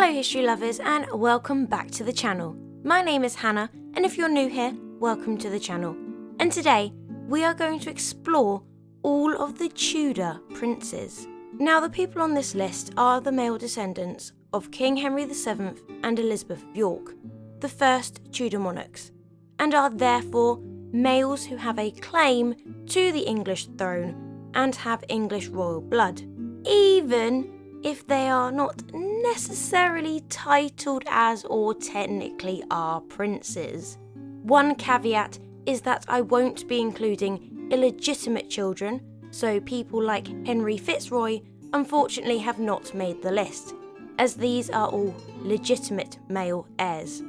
Hello history lovers and welcome back to the channel. My name is Hannah and if you're new here, welcome to the channel. And today we are going to explore all of the Tudor princes. Now the people on this list are the male descendants of King Henry VII and Elizabeth of York, the first Tudor monarchs, and are therefore males who have a claim to the English throne and have English royal blood, even if they are not necessarily titled as or technically are princes. One caveat is that I won't be including illegitimate children, so people like Henry VIII unfortunately have not made the list, as these are all legitimate male heirs.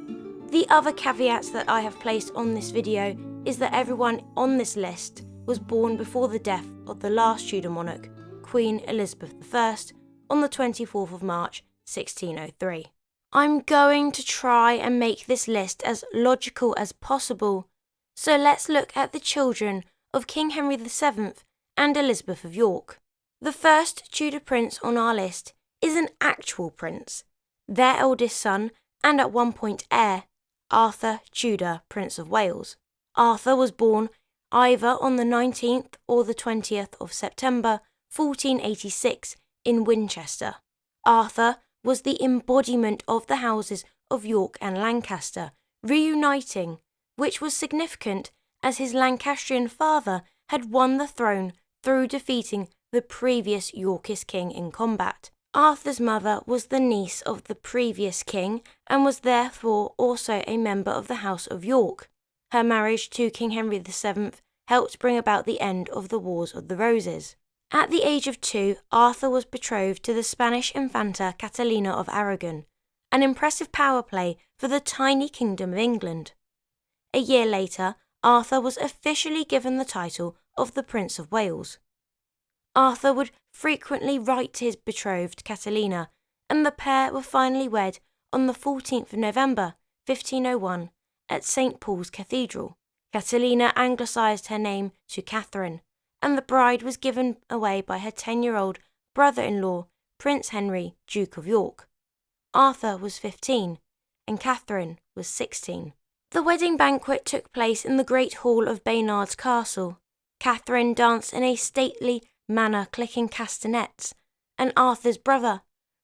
The other caveat that I have placed on this video is that everyone on this list was born before the death of the last Tudor monarch, Queen Elizabeth I, on the 24th of March 1603. I'm going to try and make this list as logical as possible, so let's look at the children of King Henry VII and Elizabeth of York. The first Tudor prince on our list is an actual prince, their eldest son and at one point heir, Arthur Tudor, Prince of Wales. Arthur was born either on the 19th or the 20th of September 1486 in Winchester. Arthur was the embodiment of the houses of York and Lancaster reuniting, which was significant as his Lancastrian father had won the throne through defeating the previous Yorkist king in combat. Arthur's mother was the niece of the previous king and was therefore also a member of the House of York. Her marriage to King Henry VII helped bring about the end of the Wars of the Roses. At the age of 2, Arthur was betrothed to the Spanish Infanta Catalina of Aragon, an impressive power play for the tiny kingdom of England. A year later, Arthur was officially given the title of the Prince of Wales. Arthur would frequently write to his betrothed Catalina, and the pair were finally wed on the 14th of November 1501 at St. Paul's Cathedral. Catalina anglicised her name to Catherine, and the bride was given away by her 10-year-old brother-in-law, Prince Henry, Duke of York. Arthur was 15, and Catherine was 16. The wedding banquet took place in the Great Hall of Baynard's Castle. Catherine danced in a stately manner clicking castanets, and Arthur's brother,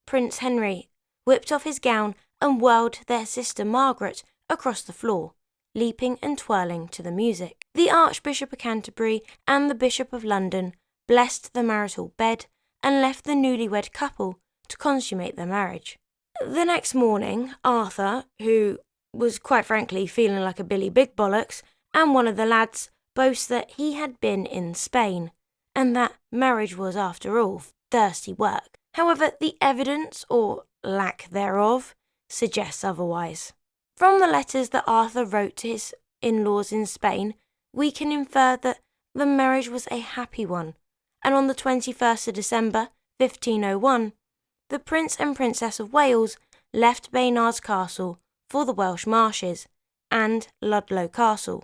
Prince Henry, whipped off his gown and whirled their sister Margaret across the floor, leaping and twirling to the music. The Archbishop of Canterbury and the Bishop of London blessed the marital bed and left the newlywed couple to consummate their marriage. The next morning, Arthur, who was quite frankly feeling like a Billy Big Bollocks, and one of the lads boasts that he had been in Spain, and that marriage was, after all, thirsty work. However, the evidence, or lack thereof, suggests otherwise. From the letters that Arthur wrote to his in-laws in Spain, we can infer that the marriage was a happy one, and on the 21st of December 1501, the Prince and Princess of Wales left Baynard's Castle for the Welsh marshes and Ludlow Castle.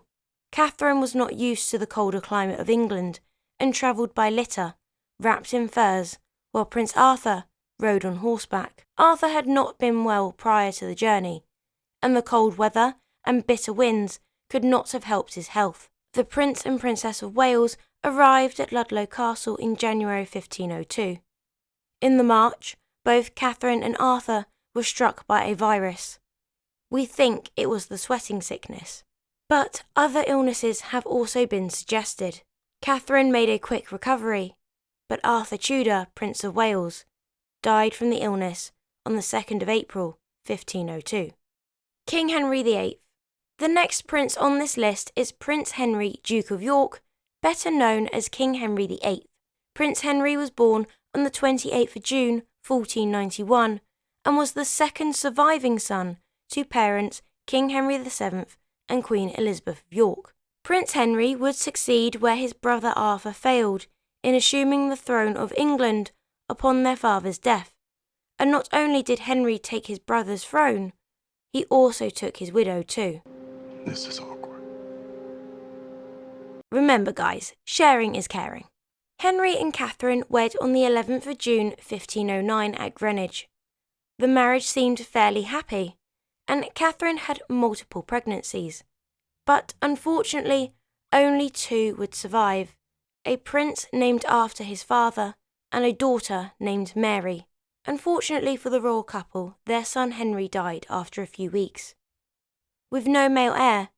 Catherine was not used to the colder climate of England and travelled by litter, wrapped in furs, while Prince Arthur rode on horseback. Arthur had not been well prior to the journey, and the cold weather and bitter winds could not have helped his health. The Prince and Princess of Wales arrived at Ludlow Castle in January 1502. In the march, both Catherine and Arthur were struck by a virus. We think it was the sweating sickness, but other illnesses have also been suggested. Catherine made a quick recovery, but Arthur Tudor, Prince of Wales, died from the illness on the 2nd of April 1502. King Henry VIII. The next prince on this list is Prince Henry, Duke of York, better known as King Henry VIII. Prince Henry was born on the 28th of June 1491 and was the second surviving son to parents King Henry VII and Queen Elizabeth of York. Prince Henry would succeed where his brother Arthur failed in assuming the throne of England upon their father's death, and not only did Henry take his brother's throne, he also took his widow too. This is awkward. Remember guys, sharing is caring. Henry and Catherine wed on the 11th of June 1509 at Greenwich. the marriage seemed fairly happy, and Catherine had multiple pregnancies. But unfortunately, only 2 would survive, a prince named after his father and a daughter named Mary. Unfortunately for the royal couple, their son Henry died after a few weeks. With no male heir,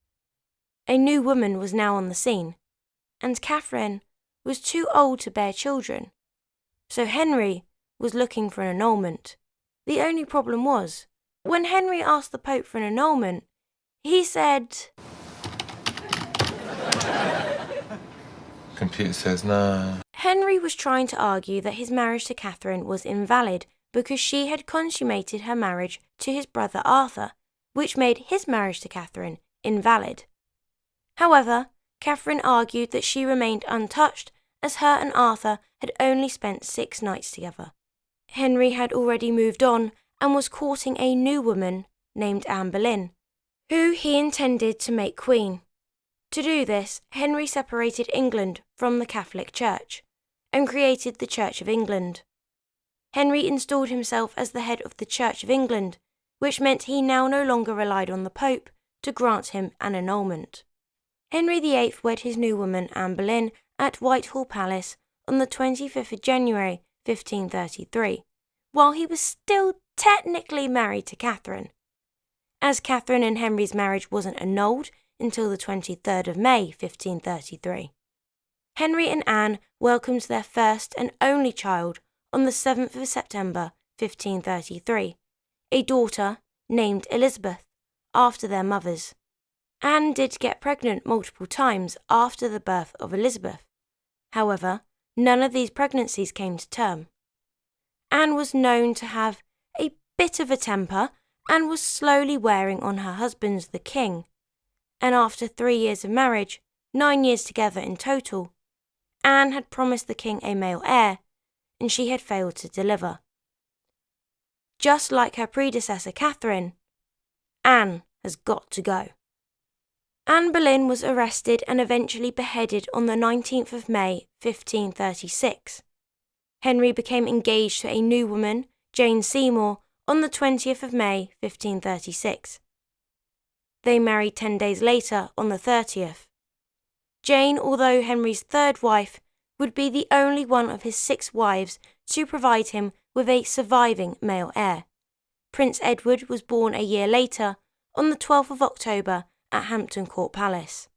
a new woman was now on the scene, and Catherine was too old to bear children. So Henry was looking for an annulment. The only problem was, when Henry asked the Pope for an annulment, he said, Computer says nah. Henry was trying to argue that his marriage to Catherine was invalid because she had consummated her marriage to his brother Arthur, which made his marriage to Catherine invalid. However, Catherine argued that she remained untouched as her and Arthur had only spent 6 nights together. Henry had already moved on and was courting a new woman named Anne Boleyn, who he intended to make queen. To do this, Henry separated England from the Catholic Church and created the Church of England. Henry installed himself as the head of the Church of England, which meant he now no longer relied on the Pope to grant him an annulment. Henry VIII wed his new woman Anne Boleyn at Whitehall Palace on the 25th of January 1533, while he was still technically married to Catherine. As Catherine and Henry's marriage wasn't annulled until the 23rd of May 1533. Henry and Anne welcomed their first and only child on the 7th of September 1533, a daughter named Elizabeth, after their mothers. Anne did get pregnant multiple times after the birth of Elizabeth. However, none of these pregnancies came to term. Anne was known to have a bit of a temper and was slowly wearing on her husband, the king. And after 3 years of marriage, 9 years together in total, Anne had promised the king a male heir, and she had failed to deliver. Just like her predecessor Catherine, Anne has got to go. Anne Boleyn was arrested and eventually beheaded on the 19th of May 1536. Henry became engaged to a new woman, Jane Seymour, on the 20th of May 1536. They married 10 days later on the 30th. Jane, although Henry's 3rd wife, would be the only one of his 6 wives to provide him with a surviving male heir. Prince Edward was born a year later, on the 12th of October at Hampton Court Palace.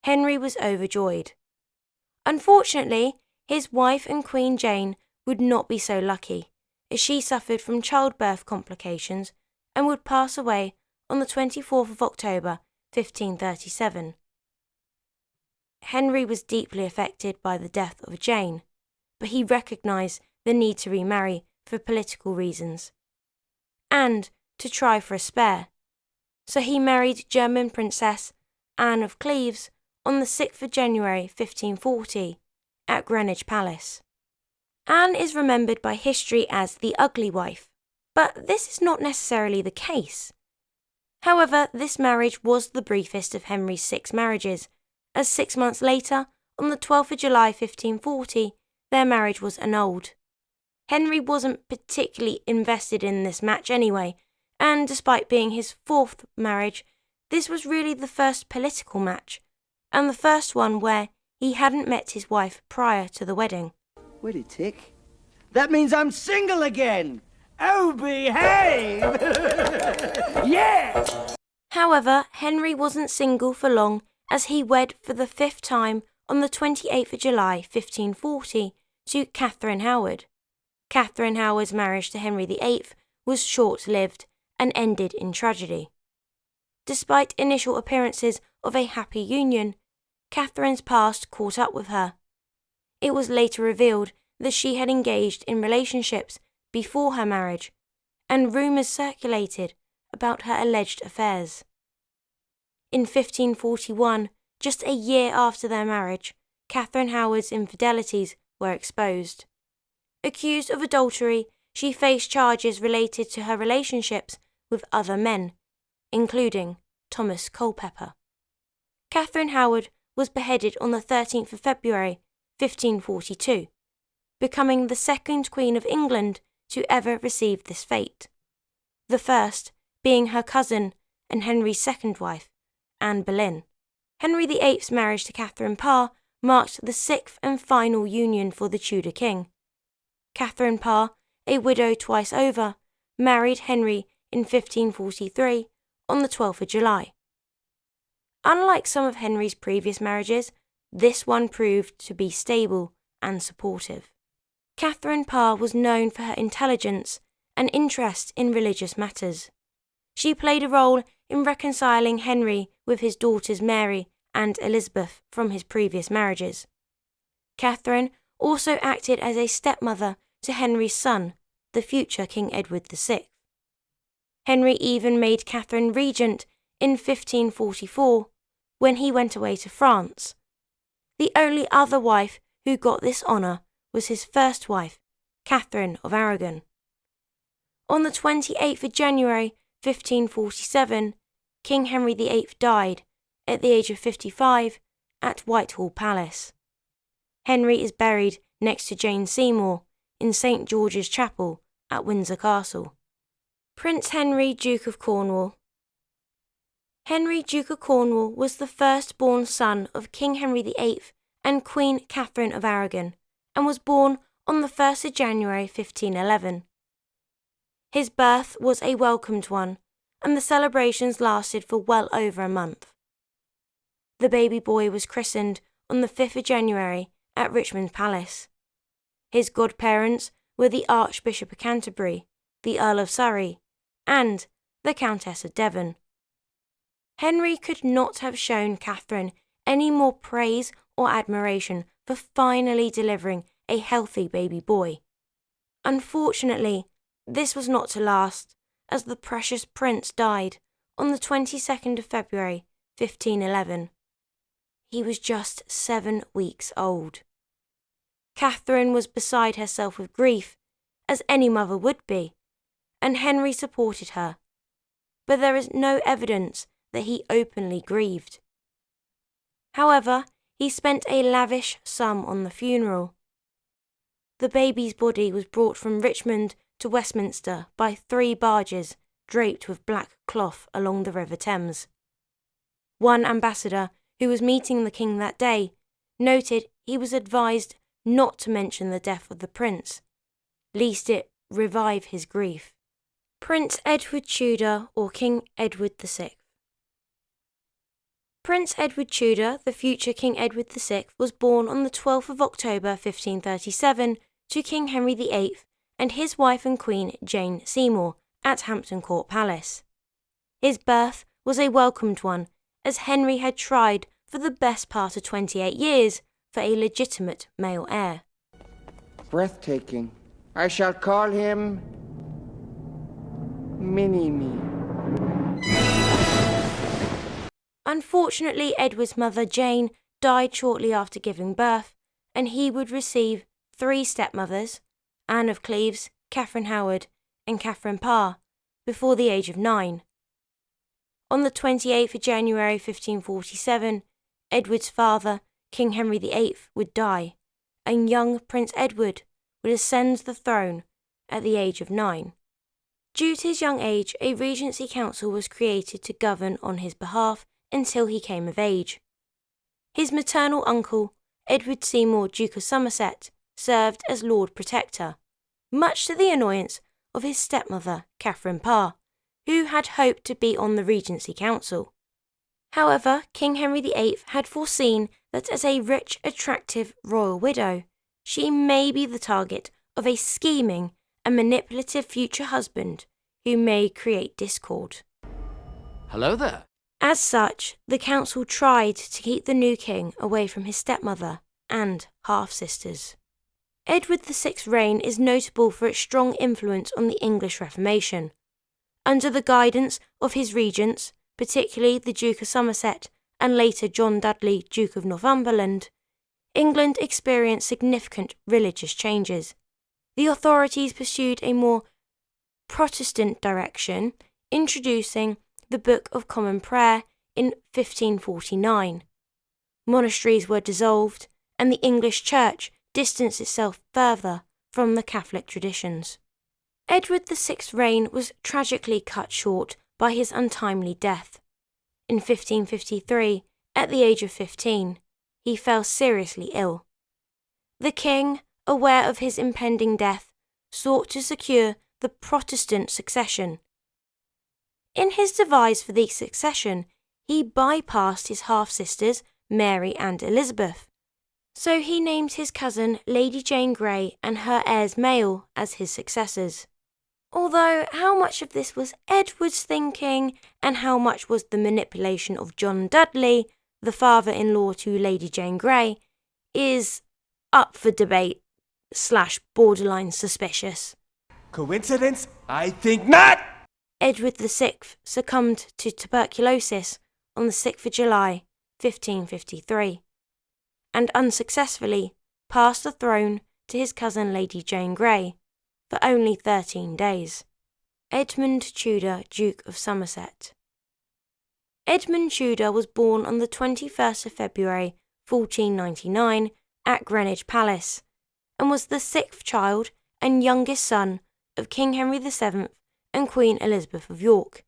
Henry was overjoyed. Unfortunately, his wife and Queen Jane would not be so lucky, as she suffered from childbirth complications and would pass away on the 24th of October 1537. Henry was deeply affected by the death of Jane, but he recognised the need to remarry for political reasons, and to try for a spare. So he married German Princess Anne of Cleves on the 6th of January 1540 at Greenwich Palace. Anne is remembered by history as the ugly wife, but this is not necessarily the case. However, this marriage was the briefest of Henry's 6 marriages, as 6 months later, on the 12th of July 1540, their marriage was annulled. Henry wasn't particularly invested in this match anyway, and despite being his 4th marriage, this was really the first political match, and the first one where he hadn't met his wife prior to the wedding. Wait a tick. That means I'm single again! Oh, behave! Yeah! However, Henry wasn't single for long, as he wed for the 5th time on the 28th of July 1540 to Catherine Howard. Catherine Howard's marriage to Henry VIII was short-lived and ended in tragedy. Despite initial appearances of a happy union, Catherine's past caught up with her. It was later revealed that she had engaged in relationships before her marriage, and rumours circulated about her alleged affairs. In 1541, just a year after their marriage, Catherine Howard's infidelities were exposed. Accused of adultery, she faced charges related to her relationships with other men, including Thomas Culpeper. Catherine Howard was beheaded on the 13th of February 1542, becoming the 2nd Queen of England to ever receive this fate, the first being her cousin and Henry's second wife, Anne Boleyn. Henry VIII's marriage to Catherine Parr marked the sixth and final union for the Tudor king. Catherine Parr, a widow twice over, married Henry in 1543 on the 12th of July. Unlike some of Henry's previous marriages, this one proved to be stable and supportive. Catherine Parr was known for her intelligence and interest in religious matters. She played a role in reconciling Henry with his daughters Mary and Elizabeth from his previous marriages. Catherine also acted as a stepmother to Henry's son, the future King Edward VI. Henry even made Catherine regent in 1544 when he went away to France. The only other wife who got this honour was his first wife, Catherine of Aragon. On the 28th of January 1547, King Henry VIII died at the age of 55 at Whitehall Palace. Henry is buried next to Jane Seymour in St George's Chapel at Windsor Castle. Prince Henry, Duke of Cornwall. Henry, Duke of Cornwall, was the firstborn son of King Henry VIII and Queen Catherine of Aragon, and was born on the 1st of January 1511. His birth was a welcomed one, and the celebrations lasted for well over a month. The baby boy was christened on the 5th of January at Richmond Palace. His godparents were the Archbishop of Canterbury, the Earl of Surrey, and the Countess of Devon. Henry could not have shown Catherine any more praise or admiration for finally delivering a healthy baby boy. Unfortunately, this was not to last, as the precious prince died on the 22nd of February 1511. He was just 7 weeks old. Catherine was beside herself with grief, as any mother would be, and Henry supported her, but there is no evidence that he openly grieved. However, he spent a lavish sum on the funeral. The baby's body was brought from Richmond to Westminster by 3 barges draped with black cloth along the River Thames. One ambassador, who was meeting the king that day, noted he was advised not to mention the death of the prince, lest it revive his grief. Prince Edward Tudor, or King Edward VI. Prince Edward Tudor, the future King Edward VI, was born on the 12th of October 1537 to King Henry VIII and his wife and Queen Jane Seymour at Hampton Court Palace. His birth was a welcomed one, as Henry had tried for the best part of 28 years for a legitimate male heir. Breathtaking. I shall call him Mini-Me. Unfortunately, Edward's mother Jane died shortly after giving birth, and he would receive 3 stepmothers, Anne of Cleves, Catherine Howard, and Catherine Parr, before the age of 9. On the 28th of January 1547, Edward's father, King Henry VIII, would die, and young Prince Edward would ascend the throne at the age of 9. Due to his young age, a regency council was created to govern on his behalf until he came of age. His maternal uncle, Edward Seymour, Duke of Somerset, served as Lord Protector, much to the annoyance of his stepmother, Catherine Parr, who had hoped to be on the Regency Council. However, King Henry VIII had foreseen that as a rich, attractive royal widow, she may be the target of a scheming and manipulative future husband who may create discord. Hello there. As such, the council tried to keep the new king away from his stepmother and half-sisters. Edward VI's reign is notable for its strong influence on the English Reformation. Under the guidance of his regents, particularly the Duke of Somerset and later John Dudley, Duke of Northumberland, England experienced significant religious changes. The authorities pursued a more Protestant direction, introducing the Book of Common Prayer in 1549. Monasteries were dissolved, and the English Church distanced itself further from the Catholic traditions. Edward VI's reign was tragically cut short by his untimely death. In 1553, at the age of 15, he fell seriously ill. The king, aware of his impending death, sought to secure the Protestant succession. In his device for the succession, he bypassed his half-sisters, Mary and Elizabeth. So he named his cousin Lady Jane Grey and her heirs male as his successors. Although how much of this was Edward's thinking and how much was the manipulation of John Dudley, the father-in-law to Lady Jane Grey, is up for debate / borderline suspicious. Coincidence? I think not! Edward VI succumbed to tuberculosis on the 6th of July, 1553, and unsuccessfully passed the throne to his cousin Lady Jane Grey for only 13 days. Edmund Tudor, Duke of Somerset. Edmund Tudor was born on the 21st of February, 1499, at Greenwich Palace, and was the 6th child and youngest son of King Henry VII and Queen Elizabeth of York.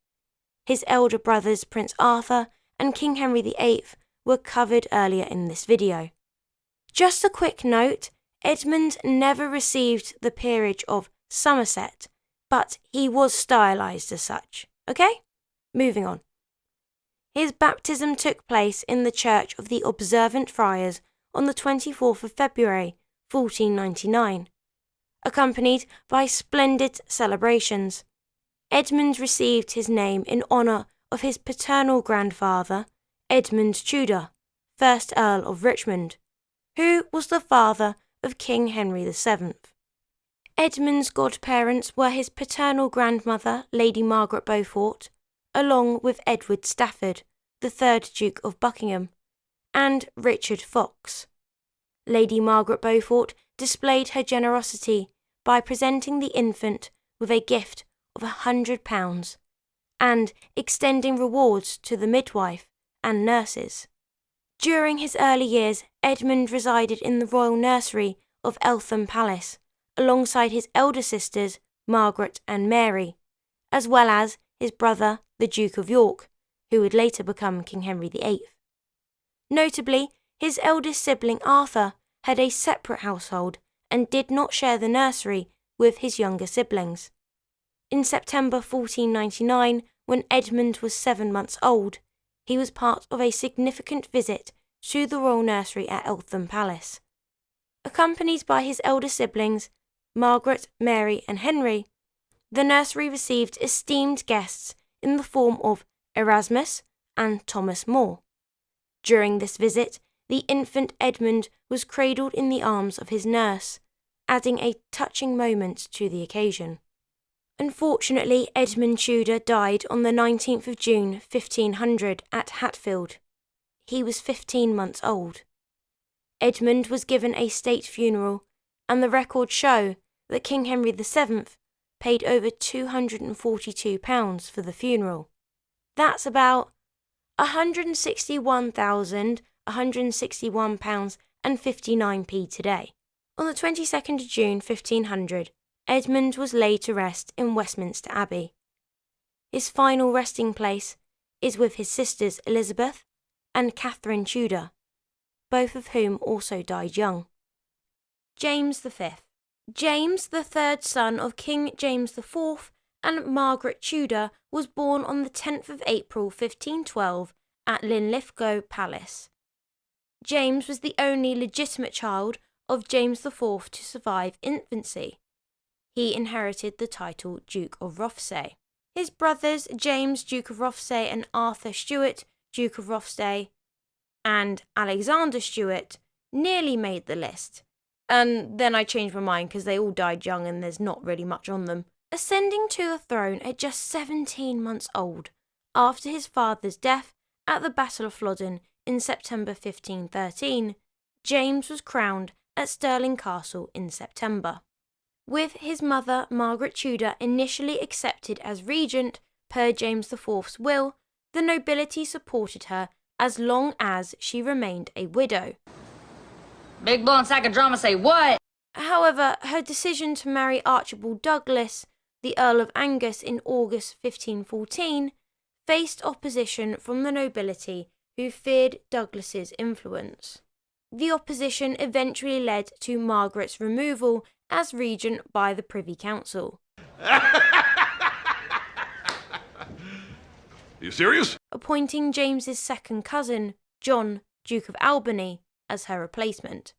His elder brothers Prince Arthur and King Henry VIII were covered earlier in this video. Just a quick note, Edmund never received the peerage of Somerset, but he was stylised as such. Okay? Moving on. His baptism took place in the Church of the Observant Friars on the 24th of February, 1499, accompanied by splendid celebrations. Edmund received his name in honour of his paternal grandfather, Edmund Tudor, 1st Earl of Richmond, who was the father of King Henry VII. Edmund's godparents were his paternal grandmother, Lady Margaret Beaufort, along with Edward Stafford, the 3rd Duke of Buckingham, and Richard Fox. Lady Margaret Beaufort displayed her generosity by presenting the infant with a gift of £100 and extending rewards to the midwife and nurses. During his early years, Edmund resided in the royal nursery of Eltham Palace, alongside his elder sisters, Margaret and Mary, as well as his brother, the Duke of York, who would later become King Henry VIII. Notably, his eldest sibling Arthur had a separate household and did not share the nursery with his younger siblings. In September 1499, when Edmund was 7 months old, he was part of a significant visit to the royal nursery at Eltham Palace. Accompanied by his elder siblings, Margaret, Mary and Henry, the nursery received esteemed guests in the form of Erasmus and Thomas More. During this visit, the infant Edmund was cradled in the arms of his nurse, adding a touching moment to the occasion. Unfortunately, Edmund Tudor died on the 19th of June 1500 at Hatfield. He was 15 months old. Edmund was given a state funeral, and the records show that King Henry VII paid over £242 for the funeral. That's about £161,161.59 today. On the 22nd of June 1500, Edmund was laid to rest in Westminster Abbey. His final resting place is with his sisters Elizabeth and Catherine Tudor, both of whom also died young. James V. James, the third son of King James IV and Margaret Tudor, was born on the 10th of April 1512 at Linlithgow Palace. James was the only legitimate child of James IV to survive infancy. He inherited the title Duke of Rothesay. His brothers James, Duke of Rothesay, and Arthur Stuart, Duke of Rothesay, and Alexander Stuart nearly made the list. And then I changed my mind because they all died young and there's not really much on them. Ascending to the throne at just 17 months old, after his father's death at the Battle of Flodden in September 1513, James was crowned at Stirling Castle in September. With his mother, Margaret Tudor, initially accepted as regent per James IV's will, the nobility supported her as long as she remained a widow. Big blown sack of drama say what? However, her decision to marry Archibald Douglas, the Earl of Angus in August 1514, faced opposition from the nobility who feared Douglas's influence. The opposition eventually led to Margaret's removal as regent by the Privy Council. You serious? Appointing James's second cousin, John, Duke of Albany, as her replacement.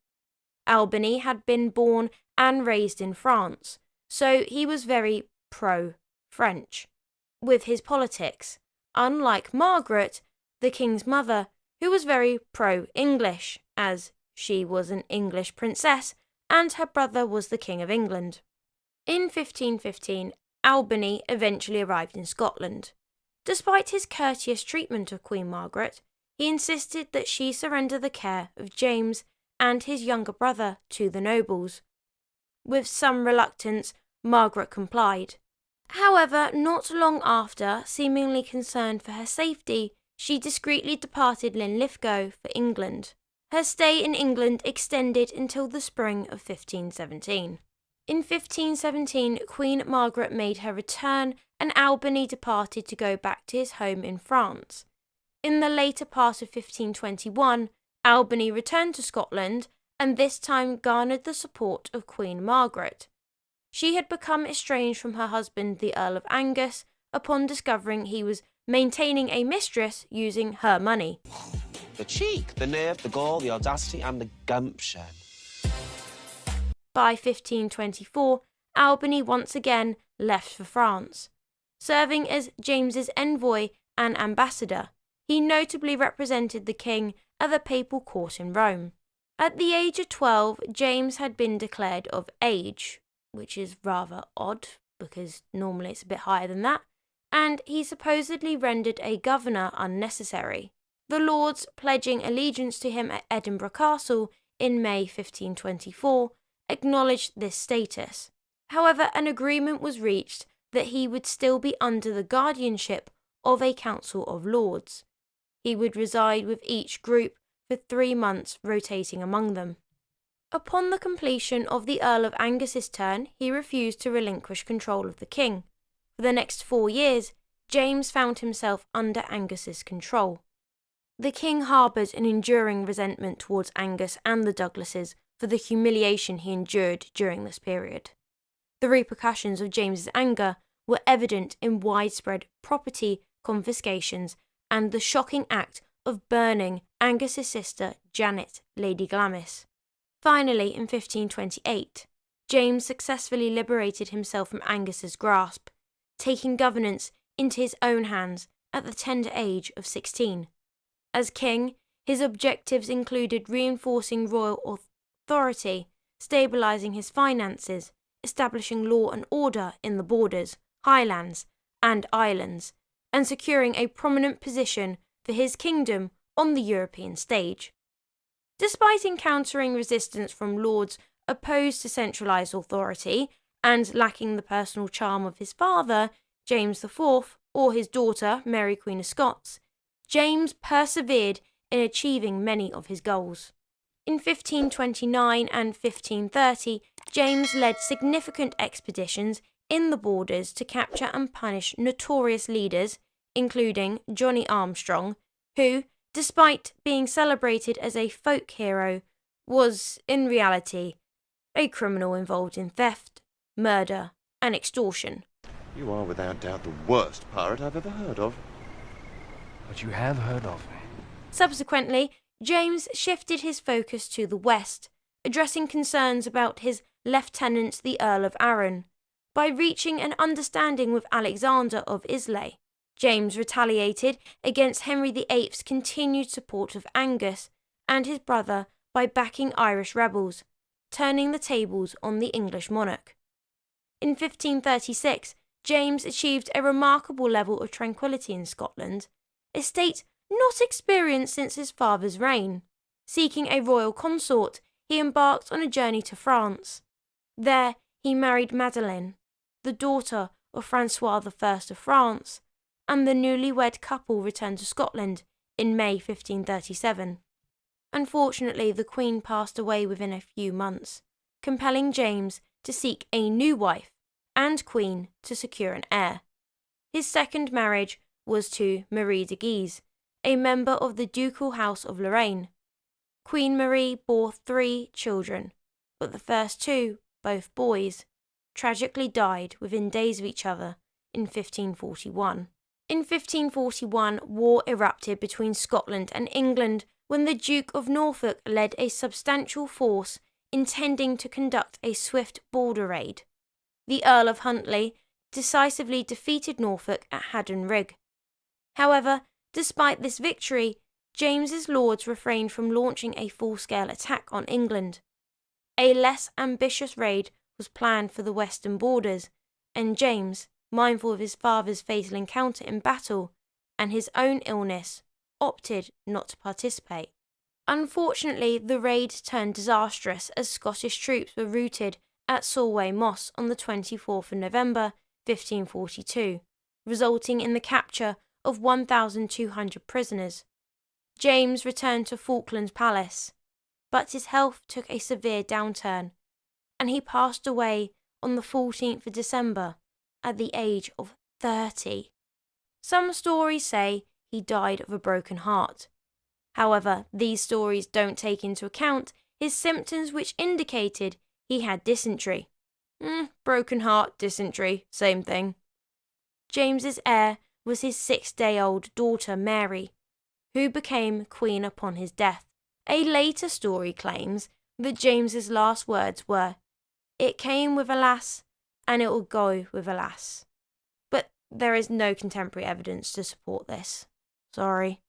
Albany had been born and raised in France, so he was very pro-French with his politics, unlike Margaret, the king's mother, who was very pro-English, as she was an English princess and her brother was the King of England. In 1515, Albany eventually arrived in Scotland. Despite his courteous treatment of Queen Margaret, he insisted that she surrender the care of James and his younger brother to the nobles. With some reluctance, Margaret complied. However, not long after, seemingly concerned for her safety, she discreetly departed Linlithgow for England. Her stay in England extended until the spring of 1517. In 1517, Queen Margaret made her return and Albany departed to go back to his home in France. In the later part of 1521, Albany returned to Scotland and this time garnered the support of Queen Margaret. She had become estranged from her husband, the Earl of Angus, upon discovering he was maintaining a mistress using her money. The cheek, the nerve, the gall, the audacity and the gumption. By 1524, Albany once again left for France. Serving as James's envoy and ambassador, he notably represented the king at the papal court in Rome. At the age of 12, James had been declared of age, which is rather odd because normally it's a bit higher than that, and he supposedly rendered a governor unnecessary. The Lords, pledging allegiance to him at Edinburgh Castle in May 1524, acknowledged this status. However, an agreement was reached that he would still be under the guardianship of a Council of Lords. He would reside with each group for 3 months, rotating among them. Upon the completion of the Earl of Angus's term, he refused to relinquish control of the king. For the next 4 years, James found himself under Angus's control. The king harboured an enduring resentment towards Angus and the Douglases for the humiliation he endured during this period. The repercussions of James's anger were evident in widespread property confiscations and the shocking act of burning Angus's sister Janet, Lady Glamis. Finally, in 1528, James successfully liberated himself from Angus's grasp, taking governance into his own hands at the tender age of 16. As king, his objectives included reinforcing royal authority, stabilising his finances, establishing law and order in the borders, highlands, and islands, and securing a prominent position for his kingdom on the European stage. Despite encountering resistance from lords opposed to centralised authority and lacking the personal charm of his father, James IV, or his daughter, Mary Queen of Scots, James persevered in achieving many of his goals. In 1529 and 1530, James led significant expeditions in the borders to capture and punish notorious leaders, including Johnny Armstrong, who, despite being celebrated as a folk hero, was, in reality, a criminal involved in theft, murder, and extortion. You are without doubt the worst pirate I've ever heard of. But you have heard of me. Subsequently, James shifted his focus to the west, addressing concerns about his lieutenant, the Earl of Arran. By reaching an understanding with Alexander of Islay, James retaliated against Henry VIII's continued support of Angus and his brother by backing Irish rebels, turning the tables on the English monarch. In 1536, James achieved a remarkable level of tranquility in Scotland, a state not experienced since his father's reign. Seeking a royal consort, he embarked on a journey to France. There, he married Madeleine, the daughter of Francois I of France, and the newlywed couple returned to Scotland in May 1537. Unfortunately, the Queen passed away within a few months, compelling James to seek a new wife and Queen to secure an heir. His second marriage was to Marie de Guise, a member of the ducal house of Lorraine. Queen Marie bore 3 children, but the first 2, both boys, tragically died within days of each other in 1541. In 1541, war erupted between Scotland and England when the Duke of Norfolk led a substantial force intending to conduct a swift border raid. The Earl of Huntly decisively defeated Norfolk at Haddon Rig. However, despite this victory, James's lords refrained from launching a full-scale attack on England. A less ambitious raid was planned for the western borders, and James, mindful of his father's fatal encounter in battle and his own illness, opted not to participate. Unfortunately, the raid turned disastrous as Scottish troops were routed at Solway Moss on the 24th of November 1542, resulting in the capture of 1,200 prisoners. James returned to Falkland Palace, but his health took a severe downturn, and he passed away on the 14th of December at the age of 30. Some stories say he died of a broken heart. However, these stories don't take into account his symptoms, which indicated he had dysentery. Broken heart, dysentery, same thing. James's heir was his 6-day-old daughter Mary, who became queen upon his death. A later story claims that James's last words were, "It came with a lass, and it will go with a lass." But there is no contemporary evidence to support this. Sorry.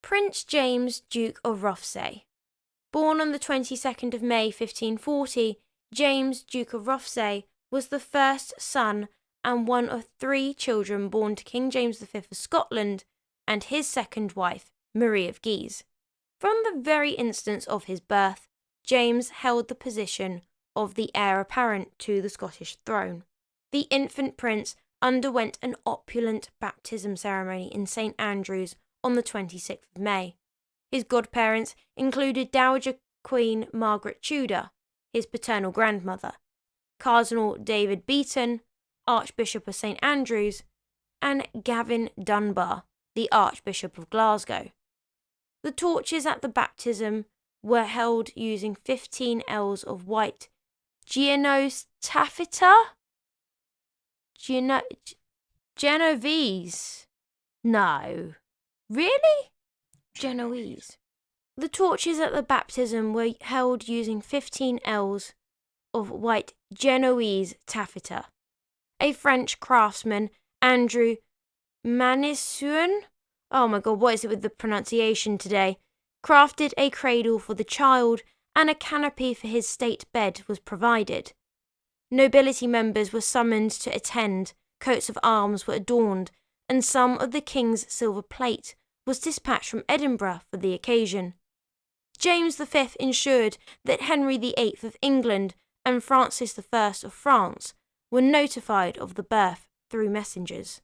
Prince James, Duke of Rothesay. Born on the 22nd of May 1540, James, Duke of Rothesay, was the first son and one of 3 children born to King James V of Scotland and his second wife, Marie of Guise. From the very instant of his birth, James held the position of the heir apparent to the Scottish throne. The infant prince underwent an opulent baptism ceremony in St Andrews on the 26th of May. His godparents included Dowager Queen Margaret Tudor, his paternal grandmother, Cardinal David Beaton, Archbishop of St Andrews, and Gavin Dunbar, the Archbishop of Glasgow. The torches at the baptism were held using 15 ells of white Genoese taffeta? Genovese? No. Really? Genoese. The torches at the baptism were held using 15 ells of white Genoese taffeta. A French craftsman, Andrew Manissuin, oh my god, what is it with the pronunciation today, crafted a cradle for the child, and a canopy for his state bed was provided. Nobility members were summoned to attend, coats of arms were adorned, and some of the king's silver plate was dispatched from Edinburgh for the occasion. James V ensured that Henry VIII of England and Francis I of France were notified of the birth through messengers.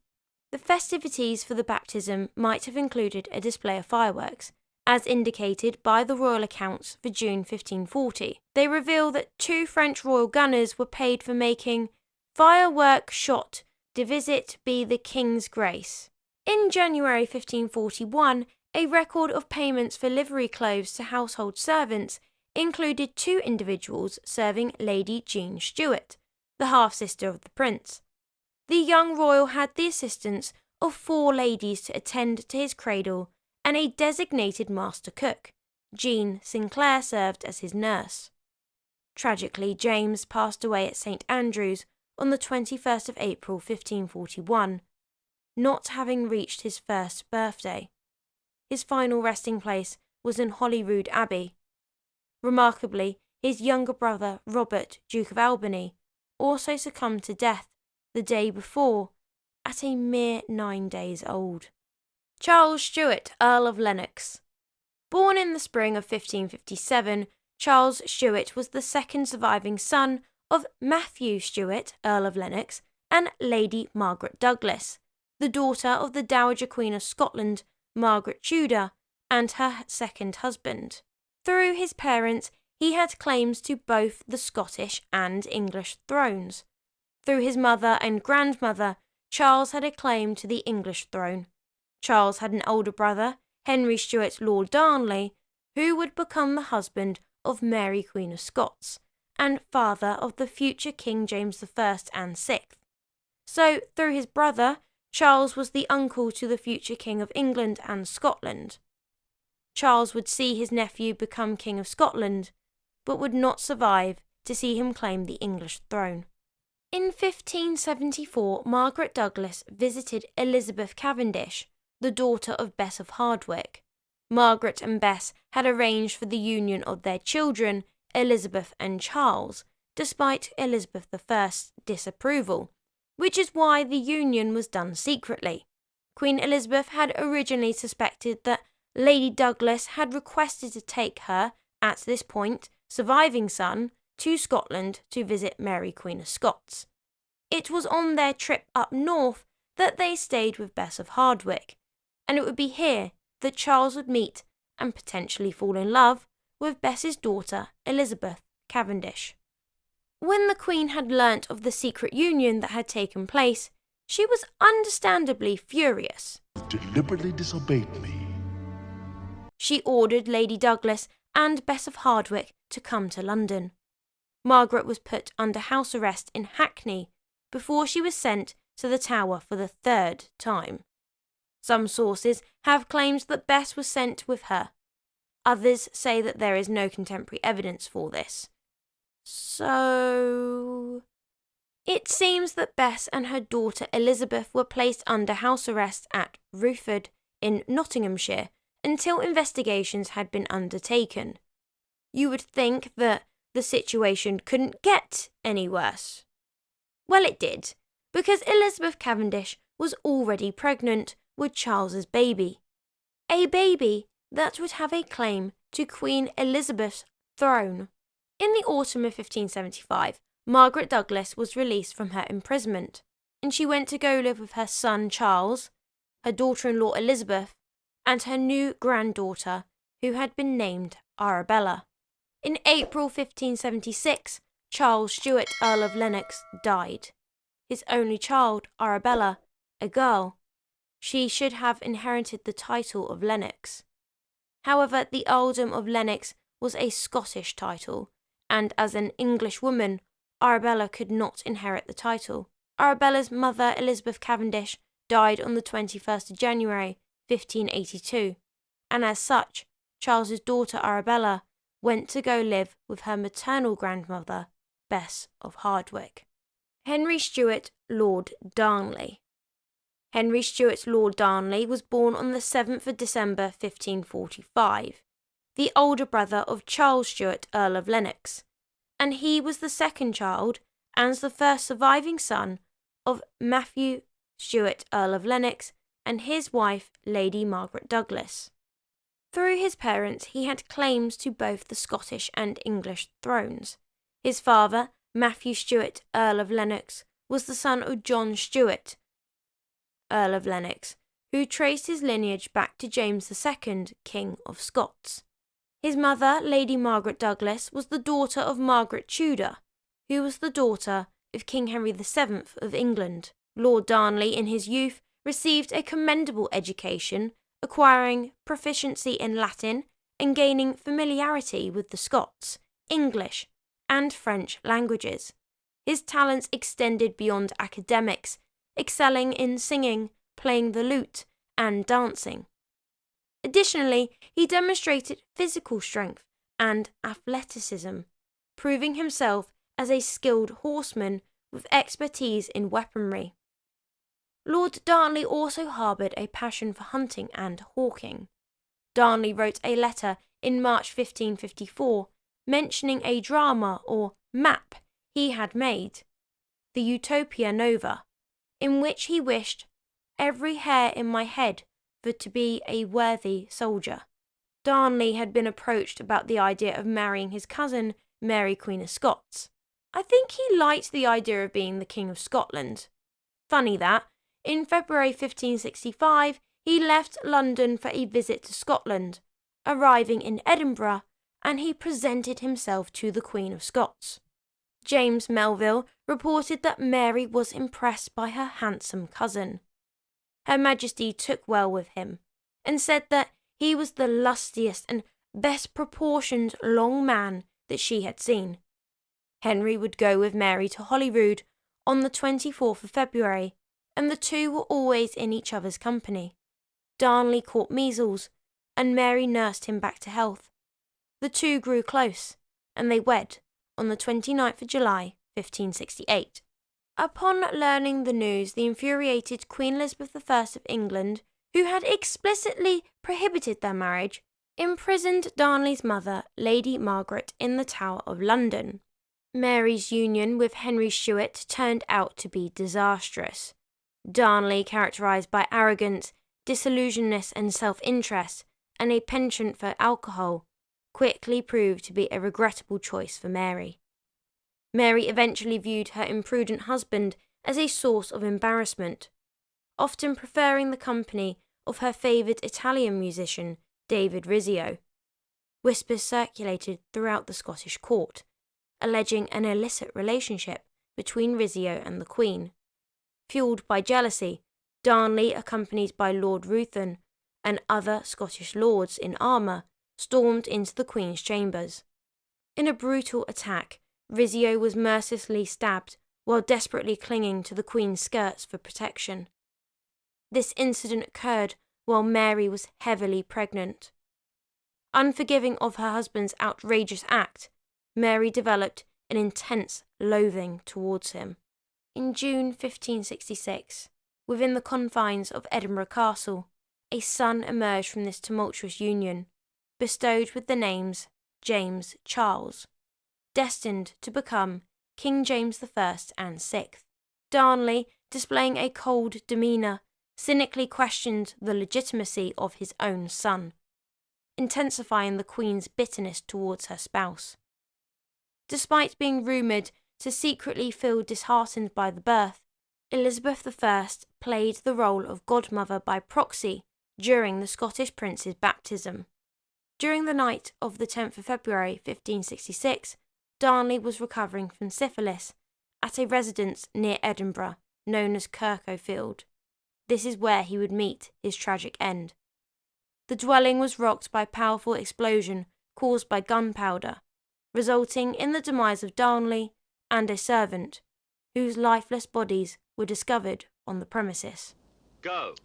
The festivities for the baptism might have included a display of fireworks, as indicated by the royal accounts for June 1540. They reveal that 2 French royal gunners were paid for making firework shot to visit be the King's grace. In January 1541, a record of payments for livery clothes to household servants included 2 individuals serving Lady Jean Stuart, the half-sister of the prince. The young royal had the assistance of 4 ladies to attend to his cradle, and a designated master cook. Jean Sinclair served as his nurse. Tragically, James passed away at St Andrews on the 21st of April 1541, not having reached his 1st birthday. His final resting place was in Holyrood Abbey. Remarkably, his younger brother, Robert, Duke of Albany, also succumbed to death the day before, at a mere 9 days old. Charles Stuart, Earl of Lennox. Born in the spring of 1557, Charles Stuart was the second surviving son of Matthew Stuart, Earl of Lennox, and Lady Margaret Douglas, the daughter of the Dowager Queen of Scotland, Margaret Tudor, and her second husband. Through his parents, he had claims to both the Scottish and English thrones. Through his mother and grandmother, Charles had a claim to the English throne. Charles had an older brother, Henry Stuart Lord Darnley, who would become the husband of Mary Queen of Scots and father of the future King James I and VI. So, through his brother, Charles was the uncle to the future King of England and Scotland. Charles would see his nephew become King of Scotland, but would not survive to see him claim the English throne. In 1574, Margaret Douglas visited Elizabeth Cavendish, the daughter of Bess of Hardwicke. Margaret and Bess had arranged for the union of their children, Elizabeth and Charles, despite Elizabeth I's disapproval, which is why the union was done secretly. Queen Elizabeth had originally suspected that Lady Douglas had requested to take her, at this point, surviving son, to Scotland to visit Mary Queen of Scots. It was on their trip up north that they stayed with Bess of Hardwicke, and it would be here that Charles would meet and potentially fall in love with Bess's daughter Elizabeth Cavendish. When the Queen had learnt of the secret union that had taken place, she was understandably furious. You deliberately disobeyed me. She ordered Lady Douglas and Bess of Hardwicke to come to London. Margaret was put under house arrest in Hackney before she was sent to the Tower for the third time. Some sources have claimed that Bess was sent with her. Others say that there is no contemporary evidence for this. So, it seems that Bess and her daughter Elizabeth were placed under house arrest at Rufford in Nottinghamshire until investigations had been undertaken. You would think that the situation couldn't get any worse. Well, it did, because Elizabeth Cavendish was already pregnant with Charles's baby. A baby that would have a claim to Queen Elizabeth's throne. In the autumn of 1575, Margaret Douglas was released from her imprisonment, and she went to go live with her son Charles, her daughter-in-law Elizabeth, and her new granddaughter, who had been named Arabella. In April 1576, Charles Stuart, Earl of Lennox, died. His only child, Arabella, a girl, she should have inherited the title of Lennox. However, the earldom of Lennox was a Scottish title, and as an English woman, Arabella could not inherit the title. Arabella's mother, Elizabeth Cavendish, died on the 21st of January, 1582, and as such, Charles's daughter Arabella went to go live with her maternal grandmother, Bess of Hardwicke. Henry Stuart Lord Darnley. Henry Stuart Lord Darnley was born on the 7th of December 1545, the older brother of Charles Stuart, Earl of Lennox, and he was the second child and the first surviving son of Matthew Stuart, Earl of Lennox, and his wife, Lady Margaret Douglas. Through his parents, he had claims to both the Scottish and English thrones. His father, Matthew Stuart, Earl of Lennox, was the son of John Stuart, Earl of Lennox, who traced his lineage back to James II, King of Scots. His mother, Lady Margaret Douglas, was the daughter of Margaret Tudor, who was the daughter of King Henry VII of England. Lord Darnley, in his youth, received a commendable education, acquiring proficiency in Latin and gaining familiarity with the Scots, English, and French languages. His talents extended beyond academics, excelling in singing, playing the lute, and dancing. Additionally, he demonstrated physical strength and athleticism, proving himself as a skilled horseman with expertise in weaponry. Lord Darnley also harboured a passion for hunting and hawking. Darnley wrote a letter in March 1554 mentioning a drama or map he had made, the Utopia Nova, in which he wished every hair in my head for to be a worthy soldier. Darnley had been approached about the idea of marrying his cousin, Mary Queen of Scots. I think he liked the idea of being the King of Scotland. Funny that, in February 1565, he left London for a visit to Scotland, arriving in Edinburgh, and he presented himself to the Queen of Scots. James Melville reported that Mary was impressed by her handsome cousin. Her Majesty took well with him, and said that he was the lustiest and best proportioned long man that she had seen. Henry would go with Mary to Holyrood on the 24th of February, and the two were always in each other's company. Darnley caught measles, and Mary nursed him back to health. The two grew close, and they wed on the 29th of July, 1568. Upon learning the news, the infuriated Queen Elizabeth I of England, who had explicitly prohibited their marriage, imprisoned Darnley's mother, Lady Margaret, in the Tower of London. Mary's union with Henry VIII turned out to be disastrous. Darnley, characterised by arrogance, disillusionness and self-interest, and a penchant for alcohol, quickly proved to be a regrettable choice for Mary. Mary eventually viewed her imprudent husband as a source of embarrassment, often preferring the company of her favoured Italian musician, David Rizzio. Whispers circulated throughout the Scottish court, alleging an illicit relationship between Rizzio and the Queen. Fuelled by jealousy, Darnley, accompanied by Lord Ruthven and other Scottish lords in armour, stormed into the Queen's chambers. In a brutal attack, Rizzio was mercilessly stabbed while desperately clinging to the Queen's skirts for protection. This incident occurred while Mary was heavily pregnant. Unforgiving of her husband's outrageous act, Mary developed an intense loathing towards him. In June 1566, within the confines of Edinburgh Castle, a son emerged from this tumultuous union, bestowed with the names James Charles, destined to become King James I and VI. Darnley, displaying a cold demeanour, cynically questioned the legitimacy of his own son, intensifying the Queen's bitterness towards her spouse. Despite being rumoured to secretly feel disheartened by the birth, Elizabeth I played the role of godmother by proxy during the Scottish prince's baptism. During the night of the 10th of February 1566, Darnley was recovering from syphilis at a residence near Edinburgh known as Kirkhofield. This is where he would meet his tragic end. The dwelling was rocked by a powerful explosion caused by gunpowder, resulting in the demise of Darnley and a servant, whose lifeless bodies were discovered on the premises. Go!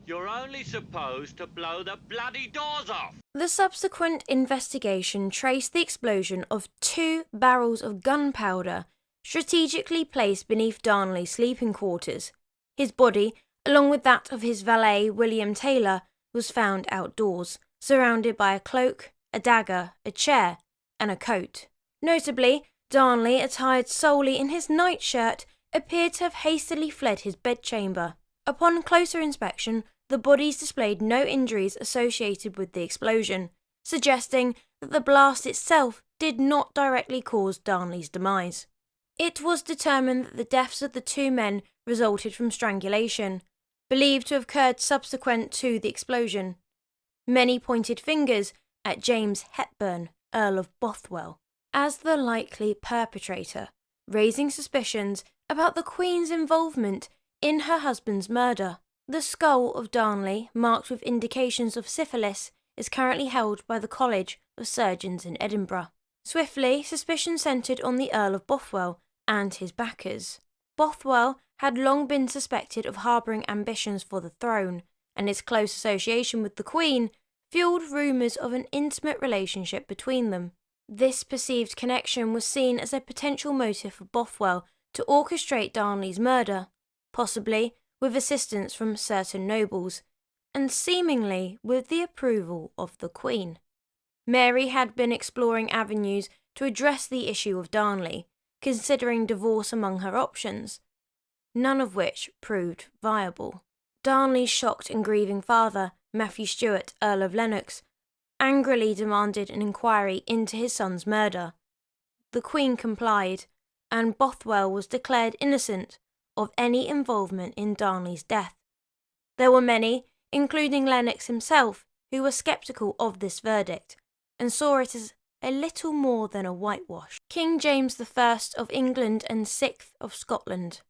You're only supposed to blow the bloody doors off! The subsequent investigation traced the explosion of 2 barrels of gunpowder strategically placed beneath Darnley's sleeping quarters. His body, along with that of his valet William Taylor, was found outdoors, surrounded by a cloak, a dagger, a chair, and a coat. Notably, Darnley, attired solely in his nightshirt, appeared to have hastily fled his bedchamber. Upon closer inspection, the bodies displayed no injuries associated with the explosion, suggesting that the blast itself did not directly cause Darnley's demise. It was determined that the deaths of the 2 men resulted from strangulation, believed to have occurred subsequent to the explosion. Many pointed fingers at James Hepburn, Earl of Bothwell, as the likely perpetrator, raising suspicions about the Queen's involvement in her husband's murder. The skull of Darnley, marked with indications of syphilis, is currently held by the College of Surgeons in Edinburgh. Swiftly, suspicion centred on the Earl of Bothwell and his backers. Bothwell had long been suspected of harbouring ambitions for the throne, and his close association with the Queen fuelled rumours of an intimate relationship between them. This perceived connection was seen as a potential motive for Bothwell to orchestrate Darnley's murder, possibly with assistance from certain nobles, and seemingly with the approval of the Queen. Mary had been exploring avenues to address the issue of Darnley, considering divorce among her options, none of which proved viable. Darnley's shocked and grieving father, Matthew Stuart, Earl of Lennox, angrily demanded an inquiry into his son's murder. The Queen complied, and Bothwell was declared innocent of any involvement in Darnley's death. There were many, including Lennox himself, who were sceptical of this verdict and saw it as a little more than a whitewash. King James I of England and 6th of Scotland.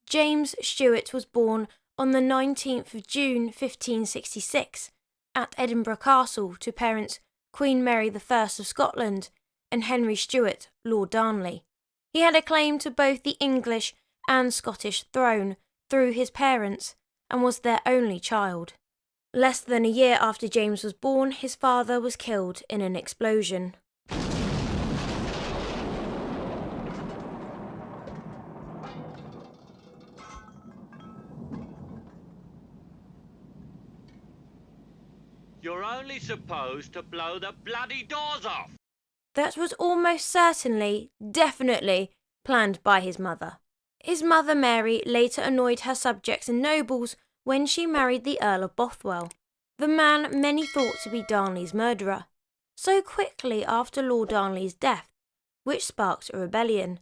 James Stuart was born on the 19th of June 1566 at Edinburgh Castle to parents Queen Mary I of Scotland and Henry Stuart, Lord Darnley. He had a claim to both the English and Scottish throne through his parents and was their only child. Less than a year after James was born, his father was killed in an explosion. You're only supposed to blow the bloody doors off. That was almost certainly, definitely, planned by his mother. His mother Mary later annoyed her subjects and nobles when she married the Earl of Bothwell, the man many thought to be Darnley's murderer, so quickly after Lord Darnley's death, which sparked a rebellion.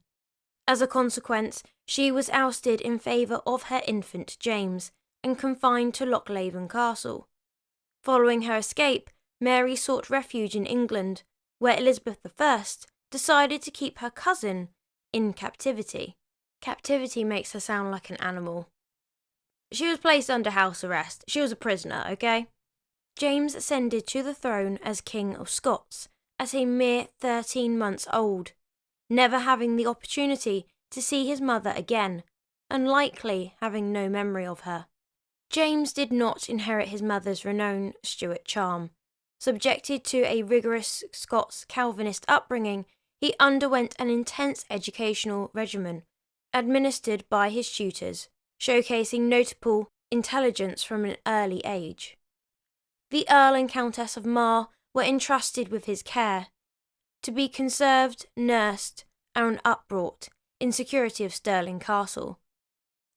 As a consequence, she was ousted in favour of her infant James and confined to Lochleven Castle. Following her escape, Mary sought refuge in England, where Elizabeth I decided to keep her cousin in captivity. Captivity makes her sound like an animal. She was placed under house arrest. She was a prisoner, okay? James ascended to the throne as King of Scots at a mere 13 months old, never having the opportunity to see his mother again, and likely having no memory of her. James did not inherit his mother's renowned Stuart charm. Subjected to a rigorous Scots Calvinist upbringing, he underwent an intense educational regimen administered by his tutors, showcasing notable intelligence from an early age. The Earl and Countess of Mar were entrusted with his care, to be conserved, nursed, and upbrought in security of Stirling Castle.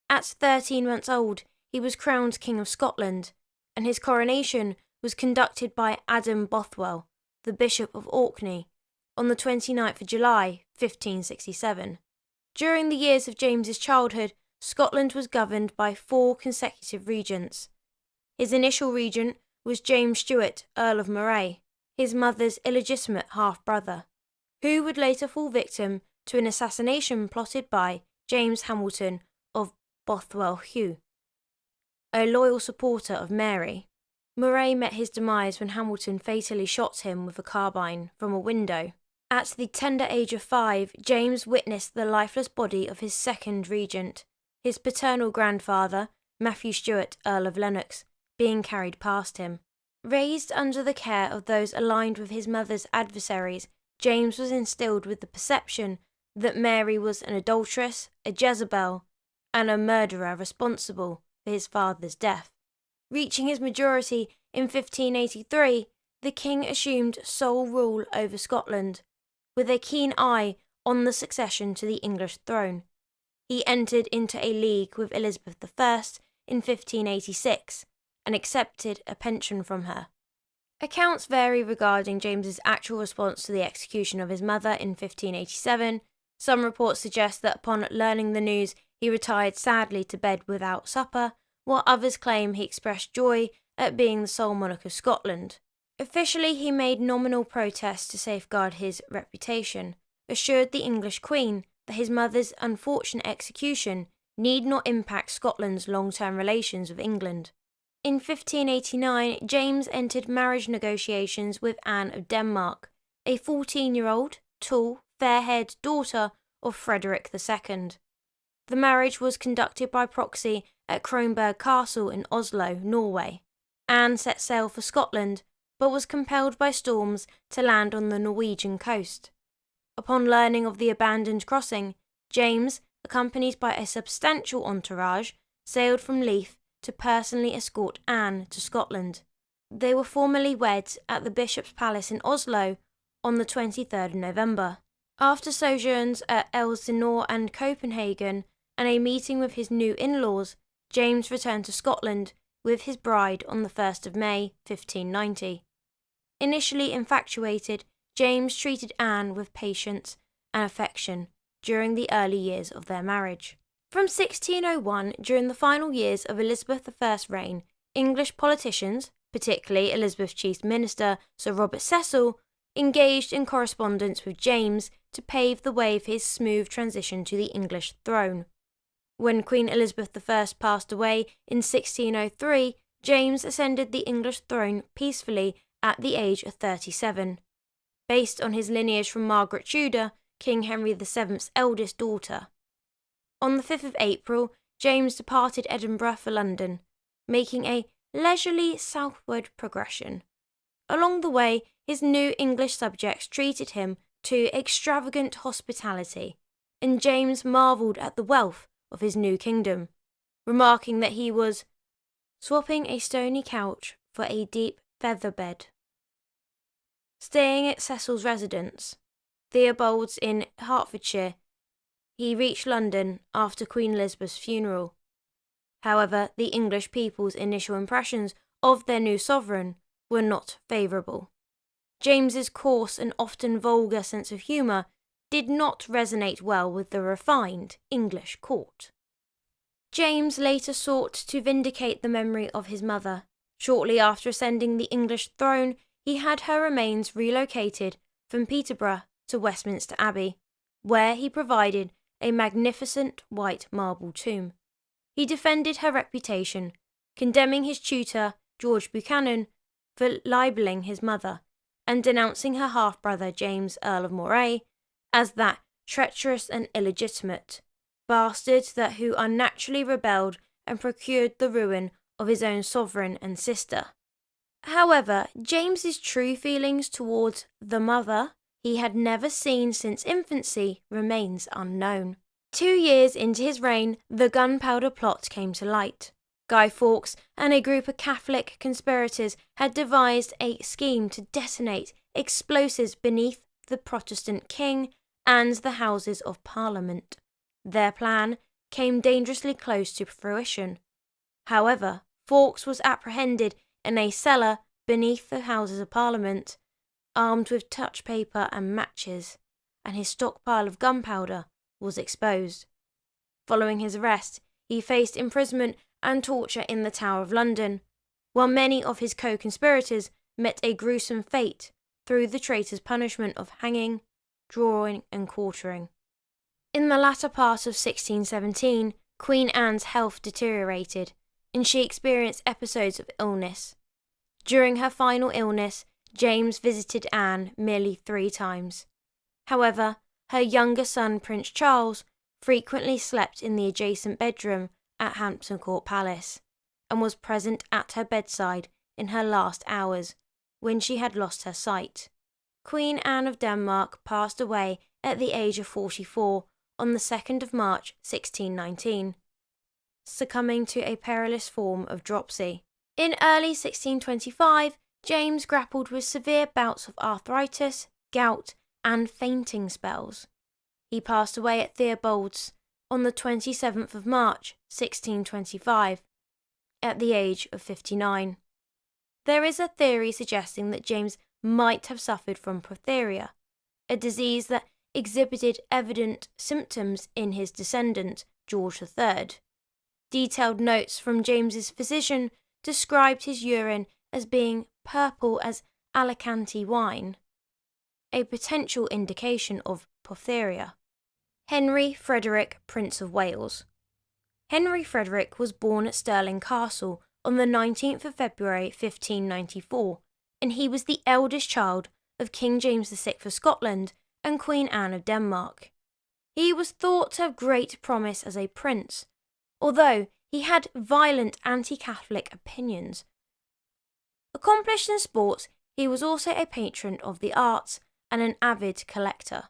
At 13 months old, he was crowned King of Scotland, and his coronation was conducted by Adam Bothwell, the Bishop of Orkney, on the 29th of July, 1567. During the years of James's childhood, Scotland was governed by 4 consecutive regents. His initial regent was James Stuart, Earl of Moray, his mother's illegitimate half-brother, who would later fall victim to an assassination plotted by James Hamilton of Bothwell Hugh, a loyal supporter of Mary. Moray met his demise when Hamilton fatally shot him with a carbine from a window. At the tender age of 5, James witnessed the lifeless body of his second regent, his paternal grandfather, Matthew Stuart, Earl of Lennox, being carried past him. Raised under the care of those aligned with his mother's adversaries, James was instilled with the perception that Mary was an adulteress, a Jezebel, and a murderer responsible for his father's death. Reaching his majority in 1583, the king assumed sole rule over Scotland, with a keen eye on the succession to the English throne. He entered into a league with Elizabeth I in 1586 and accepted a pension from her. Accounts vary regarding James's actual response to the execution of his mother in 1587. Some reports suggest that upon learning the news, he retired sadly to bed without supper, while others claim he expressed joy at being the sole monarch of Scotland. Officially, he made nominal protests to safeguard his reputation, assured the English Queen that his mother's unfortunate execution need not impact Scotland's long-term relations with England. In 1589, James entered marriage negotiations with Anne of Denmark, a 14-year-old, tall, fair-haired daughter of Frederick II. The marriage was conducted by proxy at Kronborg Castle in Oslo, Norway. Anne set sail for Scotland, but was compelled by storms to land on the Norwegian coast. Upon learning of the abandoned crossing, James, accompanied by a substantial entourage, sailed from Leith to personally escort Anne to Scotland. They were formally wed at the Bishop's Palace in Oslo on the 23rd of November. After sojourns at Elsinore and Copenhagen and a meeting with his new in-laws, James returned to Scotland with his bride on the 1st of May, 1590. Initially infatuated, James treated Anne with patience and affection during the early years of their marriage. From 1601, during the final years of Elizabeth I's reign, English politicians, particularly Elizabeth's chief minister Sir Robert Cecil, engaged in correspondence with James to pave the way for his smooth transition to the English throne. When Queen Elizabeth I passed away in 1603, James ascended the English throne peacefully at the age of 37, based on his lineage from Margaret Tudor, King Henry VII's eldest daughter. On the 5th of April, James departed Edinburgh for London, making a leisurely southward progression. Along the way, his new English subjects treated him to extravagant hospitality, and James marvelled at the wealth of his new kingdom, remarking that he was swapping a stony couch for a deep feather bed. Staying at Cecil's residence, Theobald's in Hertfordshire, he reached London after Queen Elizabeth's funeral. However, the English people's initial impressions of their new sovereign were not favourable. James's coarse and often vulgar sense of humour did not resonate well with the refined English court. James later sought to vindicate the memory of his mother. Shortly after ascending the English throne, he had her remains relocated from Peterborough to Westminster Abbey, where he provided a magnificent white marble tomb. He defended her reputation, condemning his tutor, George Buchanan, for libelling his mother, and denouncing her half-brother, James, Earl of Moray, as that treacherous and illegitimate bastard that who unnaturally rebelled and procured the ruin of his own sovereign and sister. However, James's true feelings towards the mother he had never seen since infancy remains unknown. 2 years into his reign, the Gunpowder Plot came to light. Guy Fawkes and a group of Catholic conspirators had devised a scheme to detonate explosives beneath the Protestant king and the Houses of Parliament. Their plan came dangerously close to fruition. However, Fawkes was apprehended in a cellar beneath the Houses of Parliament, armed with touch paper and matches, and his stockpile of gunpowder was exposed. Following his arrest, he faced imprisonment and torture in the Tower of London, while many of his co-conspirators met a gruesome fate through the traitor's punishment of hanging, drawing and quartering. In the latter part of 1617, Queen Anne's health deteriorated, and she experienced episodes of illness. During her final illness, James visited Anne merely 3 times. However, her younger son, Prince Charles, frequently slept in the adjacent bedroom at Hampton Court Palace, and was present at her bedside in her last hours, when she had lost her sight. Queen Anne of Denmark passed away at the age of 44 on the 2nd of March 1619, succumbing to a perilous form of dropsy. In early 1625, James grappled with severe bouts of arthritis, gout, and fainting spells. He passed away at Theobald's on the 27th of March 1625, at the age of 59. There is a theory suggesting that James might have suffered from protheria, a disease that exhibited evident symptoms in his descendant, George III. Detailed notes from James's physician described his urine as being purple as Alicante wine, a potential indication of porphyria. Henry Frederick, Prince of Wales. Henry Frederick was born at Stirling Castle on the 19th of February 1594, and he was the eldest child of King James VI of Scotland and Queen Anne of Denmark. He was thought to have great promise as a prince, although he had violent anti-Catholic opinions. Accomplished in sports, he was also a patron of the arts and an avid collector.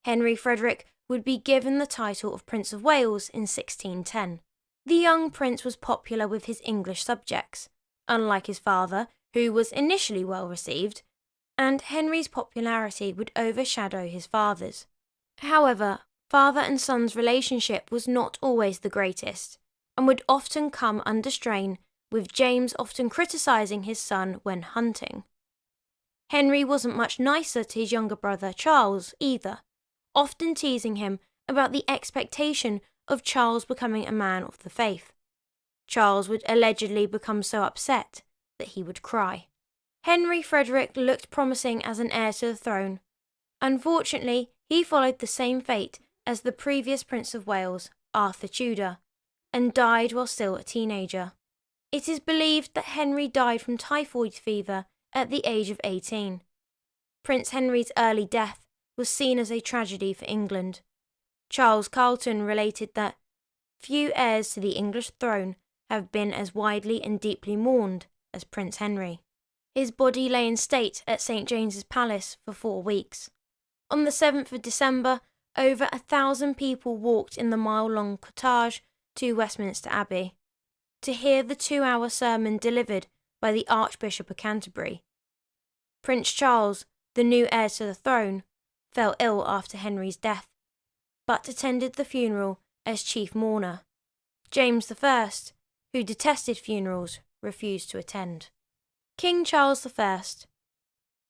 Henry Frederick would be given the title of Prince of Wales in 1610. The young prince was popular with his English subjects, unlike his father, who was initially well received, and Henry's popularity would overshadow his father's. However, father and son's relationship was not always the greatest, and would often come under strain, with James often criticising his son when hunting. Henry wasn't much nicer to his younger brother Charles either, often teasing him about the expectation of Charles becoming a man of the faith. Charles would allegedly become so upset that he would cry. Henry Frederick looked promising as an heir to the throne. Unfortunately, he followed the same fate as the previous Prince of Wales, Arthur Tudor, and died while still a teenager. It is believed that Henry died from typhoid fever at the age of 18. Prince Henry's early death was seen as a tragedy for England. Charles Carleton related that few heirs to the English throne have been as widely and deeply mourned as Prince Henry. His body lay in state at St. James's Palace for 4 weeks. On the 7th of December, over 1,000 people walked in the mile-long cortege to Westminster Abbey to hear the 2-hour sermon delivered by the Archbishop of Canterbury. Prince Charles, the new heir to the throne, fell ill after Henry's death, but attended the funeral as chief mourner. James I, who detested funerals, refused to attend. King Charles I.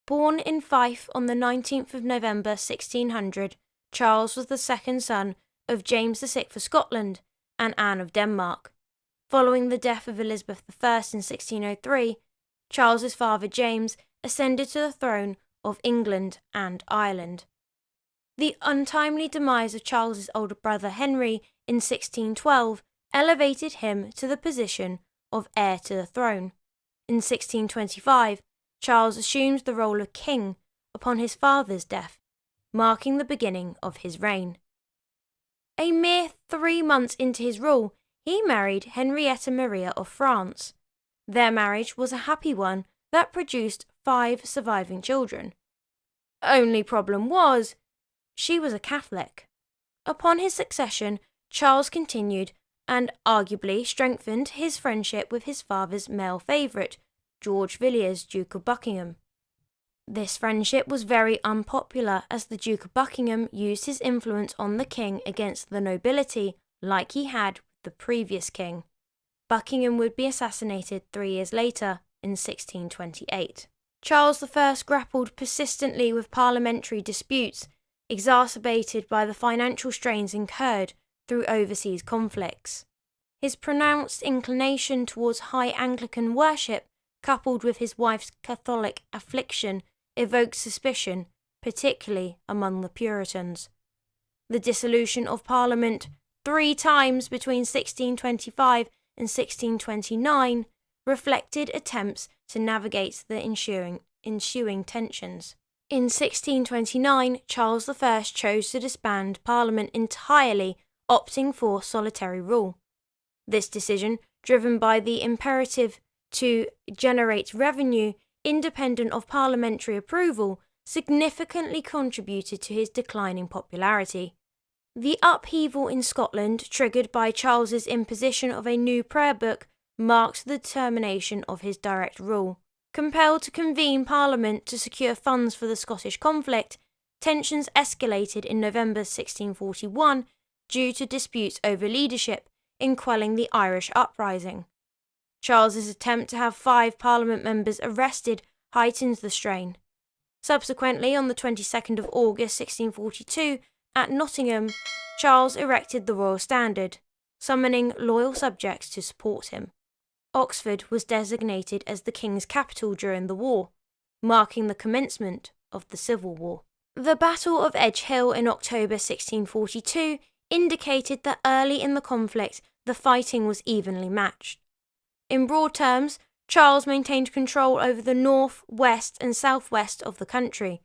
Born in Fife on the 19th of November 1600, Charles was the second son of James VI of Scotland and Anne of Denmark. Following the death of Elizabeth I in 1603, Charles's father James ascended to the throne of England and Ireland. The untimely demise of Charles's older brother Henry in 1612 elevated him to the position of heir to the throne. In 1625, Charles assumed the role of king upon his father's death, marking the beginning of his reign. A mere 3 months into his rule, he married Henrietta Maria of France. Their marriage was a happy one that produced 5 surviving children. Only problem was, she was a Catholic. Upon his succession, Charles continued and arguably strengthened his friendship with his father's male favourite, George Villiers, Duke of Buckingham. This friendship was very unpopular as the Duke of Buckingham used his influence on the king against the nobility like he had with the previous king. Buckingham would be assassinated 3 years later in 1628. Charles I grappled persistently with parliamentary disputes, exacerbated by the financial strains incurred through overseas conflicts. His pronounced inclination towards high Anglican worship, coupled with his wife's Catholic affliction, evoked suspicion, particularly among the Puritans. The dissolution of Parliament 3 times between 1625 and 1629 reflected attempts to navigate the ensuing tensions. In 1629, Charles I chose to disband Parliament entirely, opting for solitary rule. This decision, driven by the imperative to generate revenue independent of parliamentary approval, significantly contributed to his declining popularity. The upheaval in Scotland, triggered by Charles's imposition of a new prayer book, marked the termination of his direct rule. Compelled to convene Parliament to secure funds for the Scottish conflict, tensions escalated in November 1641 due to disputes over leadership in quelling the Irish uprising. Charles's attempt to have 5 Parliament members arrested heightened the strain. Subsequently, on the 22nd of August 1642, at Nottingham, Charles erected the Royal Standard, summoning loyal subjects to support him. Oxford was designated as the king's capital during the war, marking the commencement of the Civil War. The Battle of Edge Hill in October 1642 indicated that early in the conflict the fighting was evenly matched. In broad terms, Charles maintained control over the north, west and southwest of the country,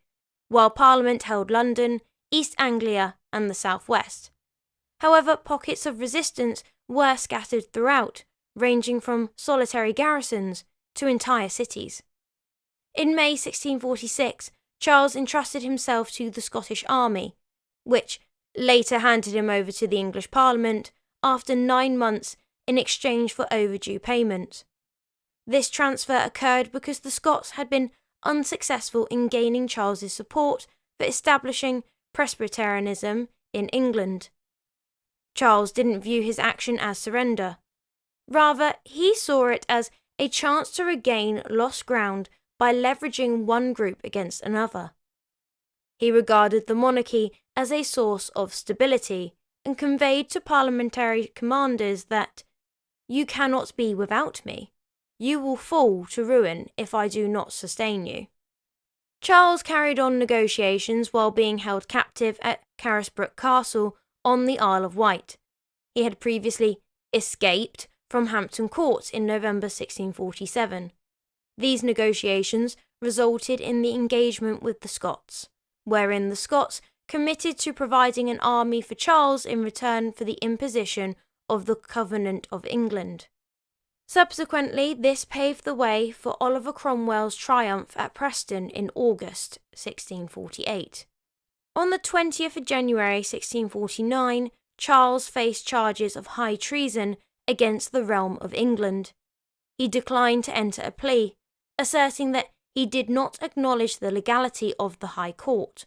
while Parliament held London, East Anglia and the southwest. However, pockets of resistance were scattered throughout, ranging from solitary garrisons to entire cities. In May 1646, Charles entrusted himself to the Scottish Army, which later handed him over to the English Parliament after 9 months in exchange for overdue payment. This transfer occurred because the Scots had been unsuccessful in gaining Charles's support for establishing Presbyterianism in England. Charles didn't view his action as surrender. Rather, he saw it as a chance to regain lost ground by leveraging one group against another. He regarded the monarchy as a source of stability, and conveyed to parliamentary commanders that "you cannot be without me. You will fall to ruin if I do not sustain you." Charles carried on negotiations while being held captive at Carisbrooke Castle on the Isle of Wight. He had previously escaped from Hampton Court in November 1647. These negotiations resulted in the engagement with the Scots, wherein the Scots committed to providing an army for Charles in return for the imposition of the Covenant of England. Subsequently, this paved the way for Oliver Cromwell's triumph at Preston in August 1648. On the 20th of January 1649, Charles faced charges of high treason against the realm of England. He declined to enter a plea, asserting that he did not acknowledge the legality of the High Court.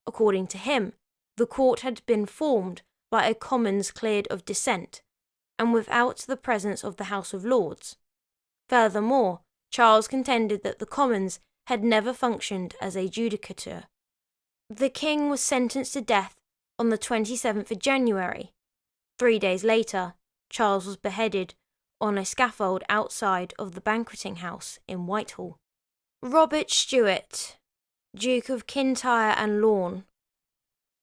According to him, the court had been formed by a Commons cleared of dissent, and without the presence of the House of Lords. Furthermore, Charles contended that the Commons had never functioned as a judicature. The king was sentenced to death on the 27th of January. 3 days later, Charles was beheaded on a scaffold outside of the banqueting house in Whitehall. Robert Stuart, Duke of Kintyre and Lorne.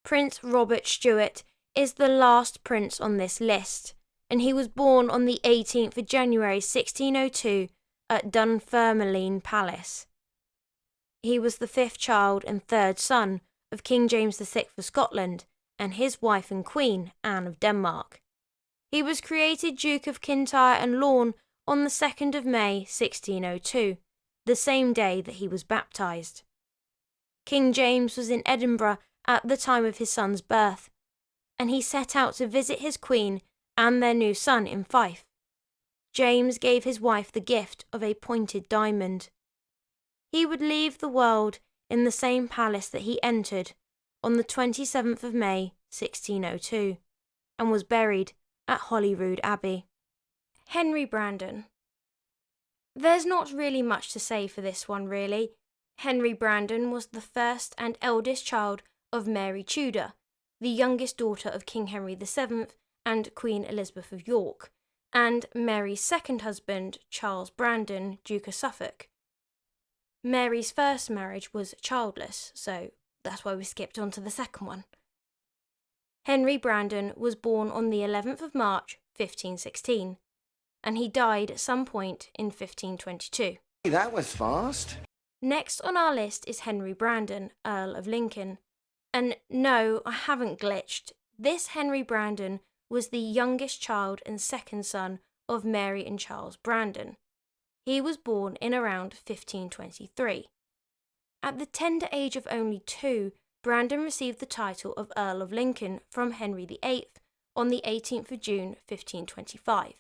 Prince Robert Stuart is the last prince on this list, and he was born on the 18th of January 1602 at Dunfermline Palace. He was the fifth child and third son of King James VI of Scotland and his wife and queen, Anne of Denmark. He was created Duke of Kintyre and Lorne on the 2nd of May 1602, the same day that he was baptised. King James was in Edinburgh at the time of his son's birth, and he set out to visit his queen and their new son in Fife. James gave his wife the gift of a pointed diamond. He would leave the world in the same palace that he entered on the 27th of May 1602, and was buried at Holyrood Abbey. Henry Brandon. There's not really much to say for this one, really. Henry Brandon was the first and eldest child of Mary Tudor, the youngest daughter of King Henry VII and Queen Elizabeth of York, and Mary's second husband, Charles Brandon, Duke of Suffolk. Mary's first marriage was childless, so that's why we skipped on to the second one. Henry Brandon was born on the 11th of March, 1516, and he died at some point in 1522. That was fast. Next on our list is Henry Brandon, Earl of Lincoln. And no, I haven't glitched. This Henry Brandon was the youngest child and second son of Mary and Charles Brandon. He was born in around 1523. At the tender age of only 2, Brandon received the title of Earl of Lincoln from Henry VIII on the 18th of June 1525.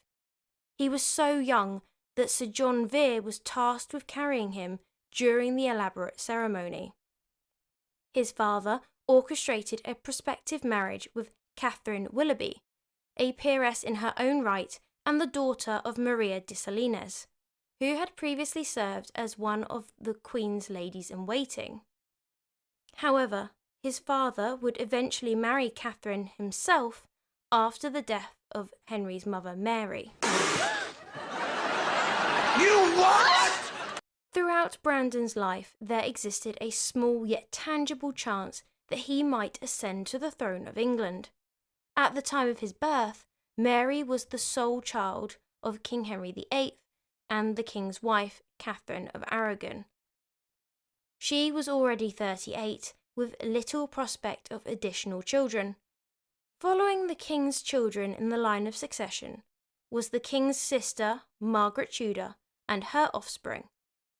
He was so young that Sir John Vere was tasked with carrying him during the elaborate ceremony. His father orchestrated a prospective marriage with Catherine Willoughby, a peeress in her own right and the daughter of Maria de Salinas, who had previously served as one of the Queen's ladies-in-waiting. However, his father would eventually marry Catherine himself after the death of Henry's mother Mary. You what? Throughout Brandon's life, there existed a small yet tangible chance that he might ascend to the throne of England. At the time of his birth, Mary was the sole child of King Henry VIII and the king's wife, Catherine of Aragon. She was already 38, with little prospect of additional children. Following the king's children in the line of succession was the king's sister, Margaret Tudor, and her offspring,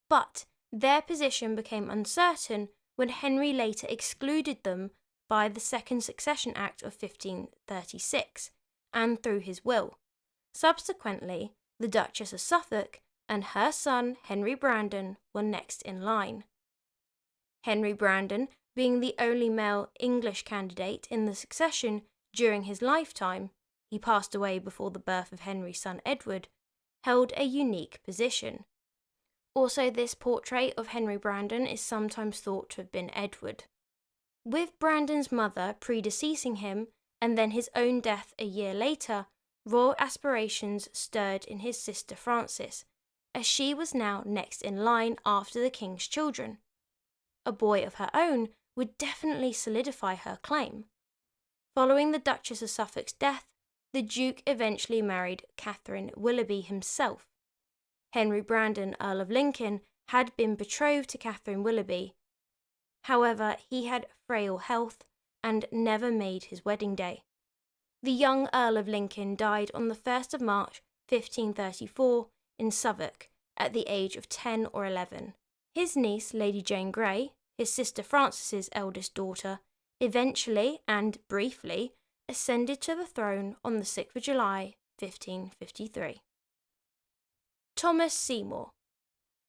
but their position became uncertain when Henry later excluded them by the Second Succession Act of 1536 and through his will. Subsequently, the Duchess of Suffolk and her son Henry Brandon were next in line. Henry Brandon, being the only male English candidate in the succession during his lifetime, he passed away before the birth of Henry's son Edward, held a unique position. Also, this portrait of Henry Brandon is sometimes thought to have been Edward. With Brandon's mother predeceasing him and then his own death a year later, royal aspirations stirred in his sister Frances, as she was now next in line after the king's children. A boy of her own would definitely solidify her claim. Following the Duchess of Suffolk's death, the Duke eventually married Catherine Willoughby himself. Henry Brandon, Earl of Lincoln, had been betrothed to Catherine Willoughby. However, he had frail health and never made his wedding day. The young Earl of Lincoln died on the 1st of March 1534 in Suffolk at the age of 10 or 11. His niece, Lady Jane Grey, his sister Frances's eldest daughter, eventually and briefly ascended to the throne on the 6th of July 1553. Thomas Seymour.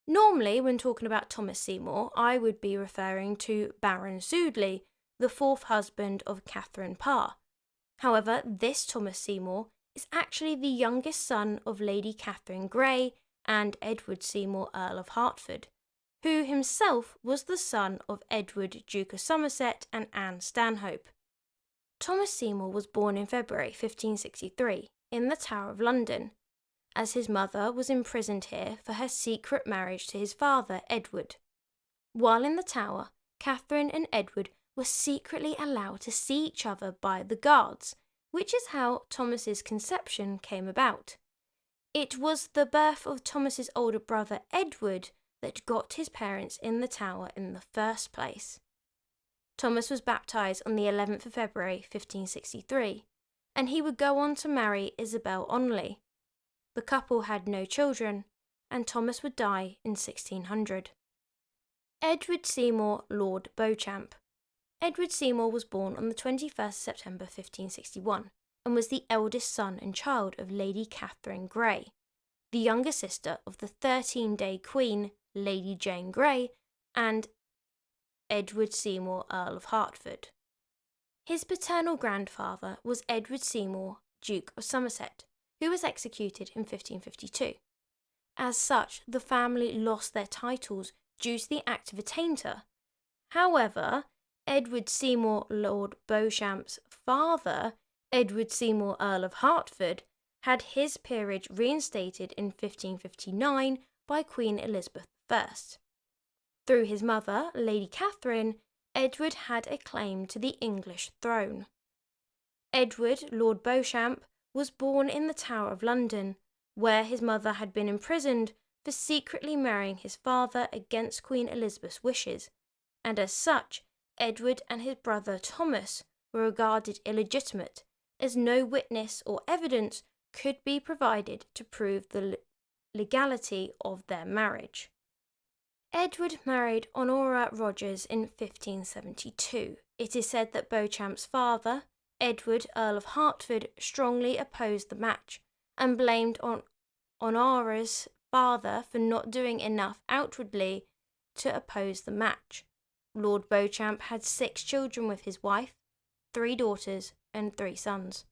Normally, when talking about Thomas Seymour, I would be referring to Baron Sudeley, the fourth husband of Catherine Parr. However, this Thomas Seymour is actually the youngest son of Lady Catherine Grey and Edward Seymour, Earl of Hertford, who himself was the son of Edward, Duke of Somerset, and Anne Stanhope. Thomas Seymour was born in February 1563 in the Tower of London, as his mother was imprisoned here for her secret marriage to his father, Edward. While in the Tower, Catherine and Edward were secretly allowed to see each other by the guards, which is how Thomas's conception came about. It was the birth of Thomas's older brother Edward that got his parents in the Tower in the first place. Thomas was baptised on the 11th of February 1563, and he would go on to marry Isabel Onley. The couple had no children, and Thomas would die in 1600. Edward Seymour, Lord Beauchamp. Edward Seymour was born on the 21st September 1561 and was the eldest son and child of Lady Catherine Grey, the younger sister of the 13-day Queen, Lady Jane Grey, and Edward Seymour, Earl of Hertford. His paternal grandfather was Edward Seymour, Duke of Somerset, who was executed in 1552. As such, the family lost their titles due to the Act of Attainder. However, Edward Seymour, Lord Beauchamp's father, Edward Seymour, Earl of Hertford, had his peerage reinstated in 1559 by Queen Elizabeth I. Through his mother, Lady Catherine, Edward had a claim to the English throne. Edward, Lord Beauchamp, was born in the Tower of London, where his mother had been imprisoned for secretly marrying his father against Queen Elizabeth's wishes, and as such, Edward and his brother Thomas were regarded illegitimate, as no witness or evidence could be provided to prove the legality of their marriage. Edward married Honora Rogers in 1572. It is said that Beauchamp's father, Edward, Earl of Hertford, strongly opposed the match and blamed Honora's father for not doing enough outwardly to oppose the match. Lord Beauchamp had 6 children with his wife, 3 daughters and 3 sons.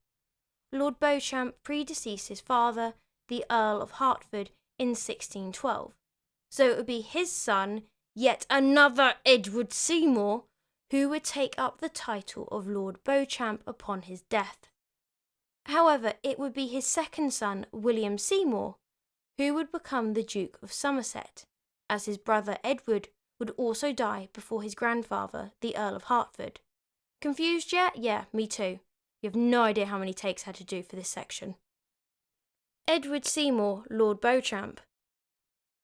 Lord Beauchamp predeceased his father, the Earl of Hertford, in 1612, so it would be his son, yet another Edward Seymour, who would take up the title of Lord Beauchamp upon his death. However, it would be his second son, William Seymour, who would become the Duke of Somerset, as his brother Edward would also die before his grandfather, the Earl of Hertford. Confused yet? Yeah, me too. You have no idea how many takes I had to do for this section. Edward Seymour, Lord Beauchamp.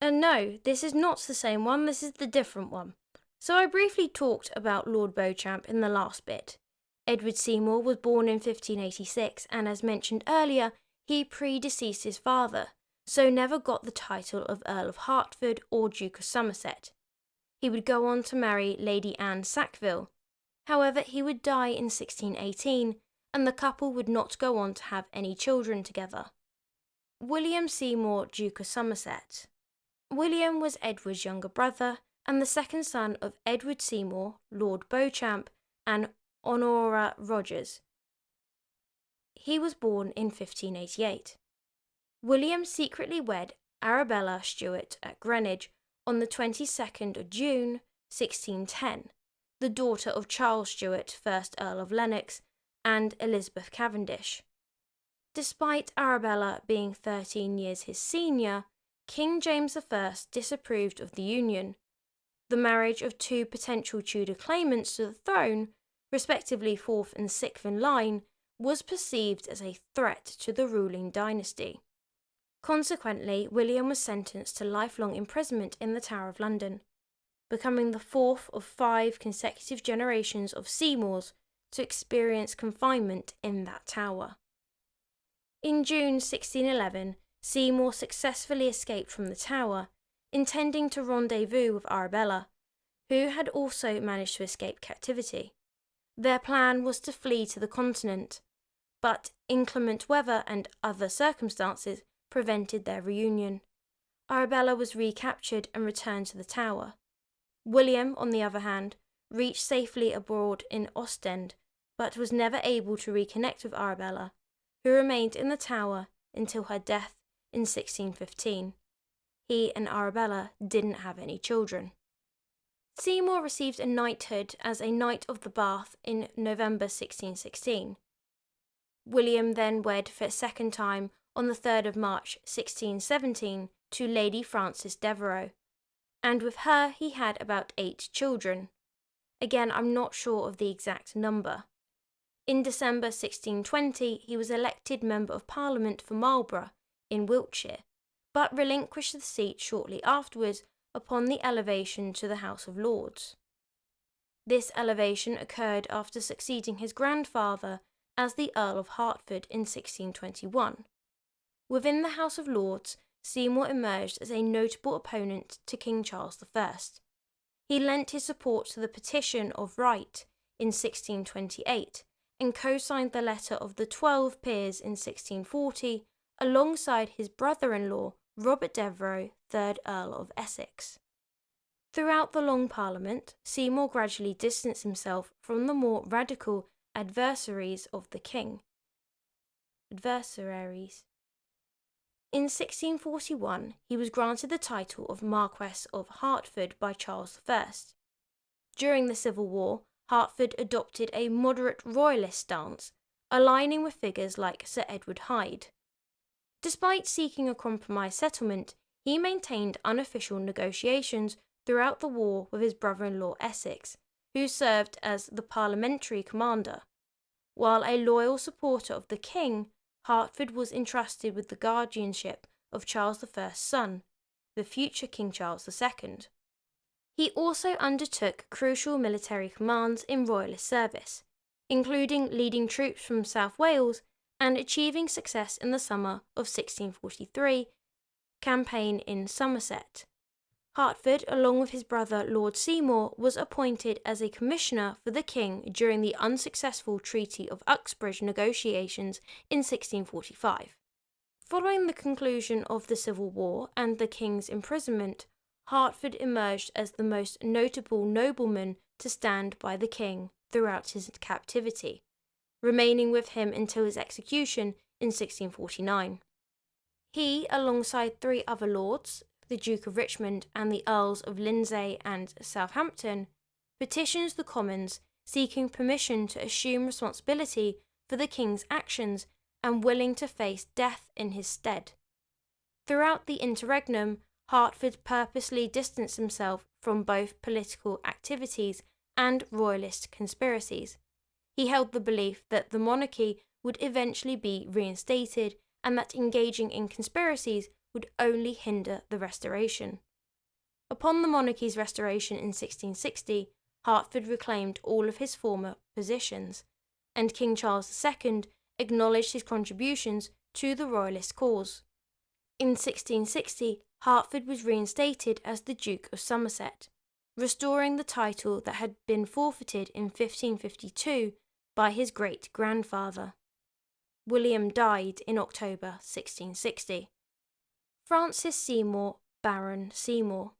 And no, this is not the same one, this is the different one. So I briefly talked about Lord Beauchamp in the last bit. Edward Seymour was born in 1586, and as mentioned earlier, he predeceased his father, so never got the title of Earl of Hertford or Duke of Somerset. He would go on to marry Lady Anne Sackville. However, he would die in 1618, and the couple would not go on to have any children together. William Seymour, Duke of Somerset. William was Edward's younger brother and the second son of Edward Seymour, Lord Beauchamp, and Honora Rogers. He was born in 1588. William secretly wed Arabella Stuart at Greenwich on the 22nd of June, 1610, the daughter of Charles Stuart, 1st Earl of Lennox, and Elizabeth Cavendish. Despite Arabella being 13 years his senior, King James I disapproved of the union. The marriage of two potential Tudor claimants to the throne, respectively 4th and 6th in line, was perceived as a threat to the ruling dynasty. Consequently, William was sentenced to lifelong imprisonment in the Tower of London, becoming the 4th of 5 consecutive generations of Seymours to experience confinement in that tower. In June 1611, Seymour successfully escaped from the tower, intending to rendezvous with Arabella, who had also managed to escape captivity. Their plan was to flee to the continent, but inclement weather and other circumstances prevented their reunion. Arabella was recaptured and returned to the tower. William, on the other hand, reached safely abroad in Ostend, but was never able to reconnect with Arabella, who remained in the tower until her death in 1615. He and Arabella didn't have any children. Seymour received a knighthood as a Knight of the Bath in November 1616. William then wed for a second time on the 3rd of March 1617 to Lady Frances Devereux, and with her he had about 8 children. Again, I'm not sure of the exact number. In December 1620, he was elected Member of Parliament for Marlborough in Wiltshire, but relinquished the seat shortly afterwards upon the elevation to the House of Lords. This elevation occurred after succeeding his grandfather as the Earl of Hertford in 1621. Within the House of Lords, Seymour emerged as a notable opponent to King Charles I. He lent his support to the Petition of Right in 1628 and co-signed the letter of the 12 Peers in 1640 alongside his brother-in-law Robert Devereux, 3rd Earl of Essex. Throughout the Long Parliament, Seymour gradually distanced himself from the more radical adversaries of the king. In 1641, he was granted the title of Marquess of Hertford by Charles I. During the Civil War, Hertford adopted a moderate royalist stance, aligning with figures like Sir Edward Hyde. Despite seeking a compromise settlement, he maintained unofficial negotiations throughout the war with his brother-in-law Essex, who served as the parliamentary commander. While a loyal supporter of the king, Hertford was entrusted with the guardianship of Charles I's son, the future King Charles II. He also undertook crucial military commands in royalist service, including leading troops from South Wales and achieving success in the summer of 1643 campaign in Somerset. Hertford, along with his brother Lord Seymour, was appointed as a commissioner for the king during the unsuccessful Treaty of Uxbridge negotiations in 1645. Following the conclusion of the Civil War and the king's imprisonment, Hertford emerged as the most notable nobleman to stand by the king throughout his captivity, remaining with him until his execution in 1649. He, alongside 3 other lords, the Duke of Richmond and the Earls of Lindsay and Southampton, petitions the Commons seeking permission to assume responsibility for the king's actions and willing to face death in his stead. Throughout the interregnum, Hertford purposely distanced himself from both political activities and royalist conspiracies. He held the belief that the monarchy would eventually be reinstated and that engaging in conspiracies would only hinder the restoration. Upon the monarchy's restoration in 1660, Hertford reclaimed all of his former positions, and King Charles II acknowledged his contributions to the royalist cause. In 1660, Hertford was reinstated as the Duke of Somerset, restoring the title that had been forfeited in 1552 by his great-grandfather. William died in October 1660. Francis Seymour, Baron Seymour.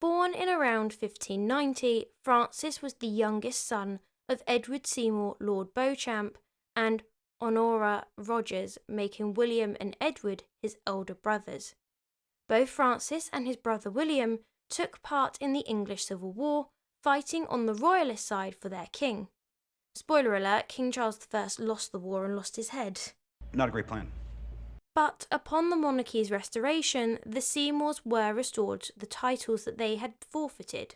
Born in around 1590, Francis was the youngest son of Edward Seymour, Lord Beauchamp, and Honora Rogers, making William and Edward his elder brothers. Both Francis and his brother William took part in the English Civil War, fighting on the royalist side for their king. Spoiler alert, King Charles I lost the war and lost his head. Not a great plan. But upon the monarchy's restoration, the Seymours were restored the titles that they had forfeited,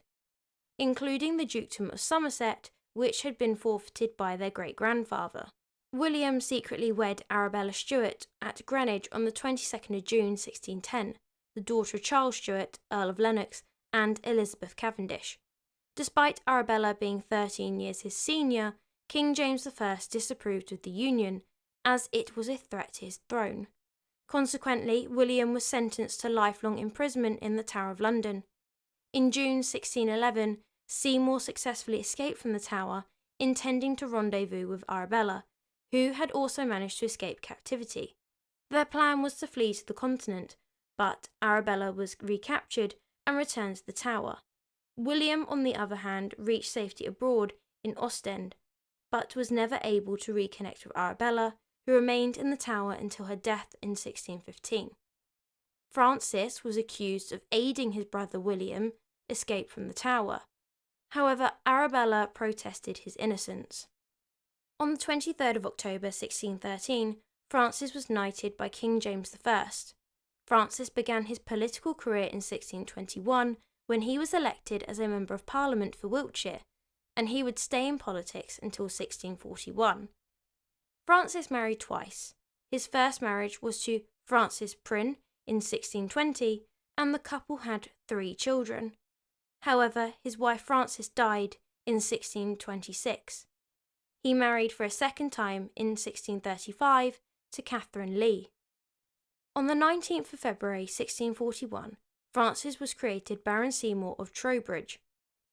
including the Dukedom of Somerset, which had been forfeited by their great-grandfather. William secretly wed Arabella Stuart at Greenwich on the 22nd of June 1610, the daughter of Charles Stuart, Earl of Lennox, and Elizabeth Cavendish. Despite Arabella being 13 years his senior, King James I disapproved of the union, as it was a threat to his throne. Consequently, William was sentenced to lifelong imprisonment in the Tower of London. In June 1611, Seymour successfully escaped from the Tower, intending to rendezvous with Arabella, who had also managed to escape captivity. Their plan was to flee to the continent, but Arabella was recaptured and returned to the Tower. William, on the other hand, reached safety abroad in Ostend, but was never able to reconnect with Arabella, who remained in the Tower until her death in 1615. Francis was accused of aiding his brother William escape from the Tower. However, Arabella protested his innocence. On the 23rd of October 1613, Francis was knighted by King James I. Francis began his political career in 1621 when he was elected as a Member of Parliament for Wiltshire, and he would stay in politics until 1641. Francis married twice. His first marriage was to Frances Prynne in 1620, and the couple had 3 children. However, his wife Frances died in 1626. He married for a second time in 1635 to Catherine Lee. On the 19th of February 1641, Francis was created Baron Seymour of Trowbridge,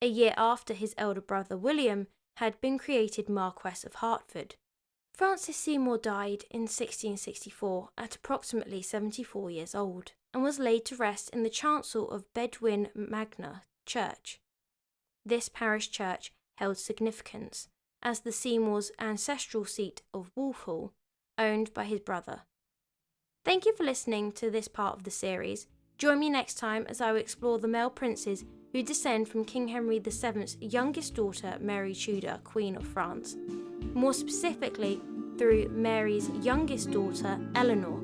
a year after his elder brother William had been created Marquess of Hertford. Francis Seymour died in 1664 at approximately 74 years old and was laid to rest in the chancel of Bedwyn Magna Church. This parish church held significance as the Seymours' ancestral seat of Wolfhall, owned by his brother. Thank you for listening to this part of the series. Join me next time as I will explore the male princes who descend from King Henry VII's youngest daughter, Mary Tudor, Queen of France. More specifically, through Mary's youngest daughter, Eleanor.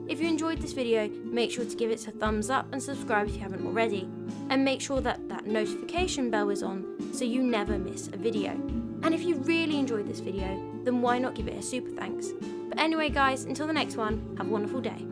If you enjoyed this video, make sure to give it a thumbs up and subscribe if you haven't already. And make sure that notification bell is on so you never miss a video. And if you really enjoyed this video, then why not give it a super thanks? But anyway guys, until the next one, have a wonderful day.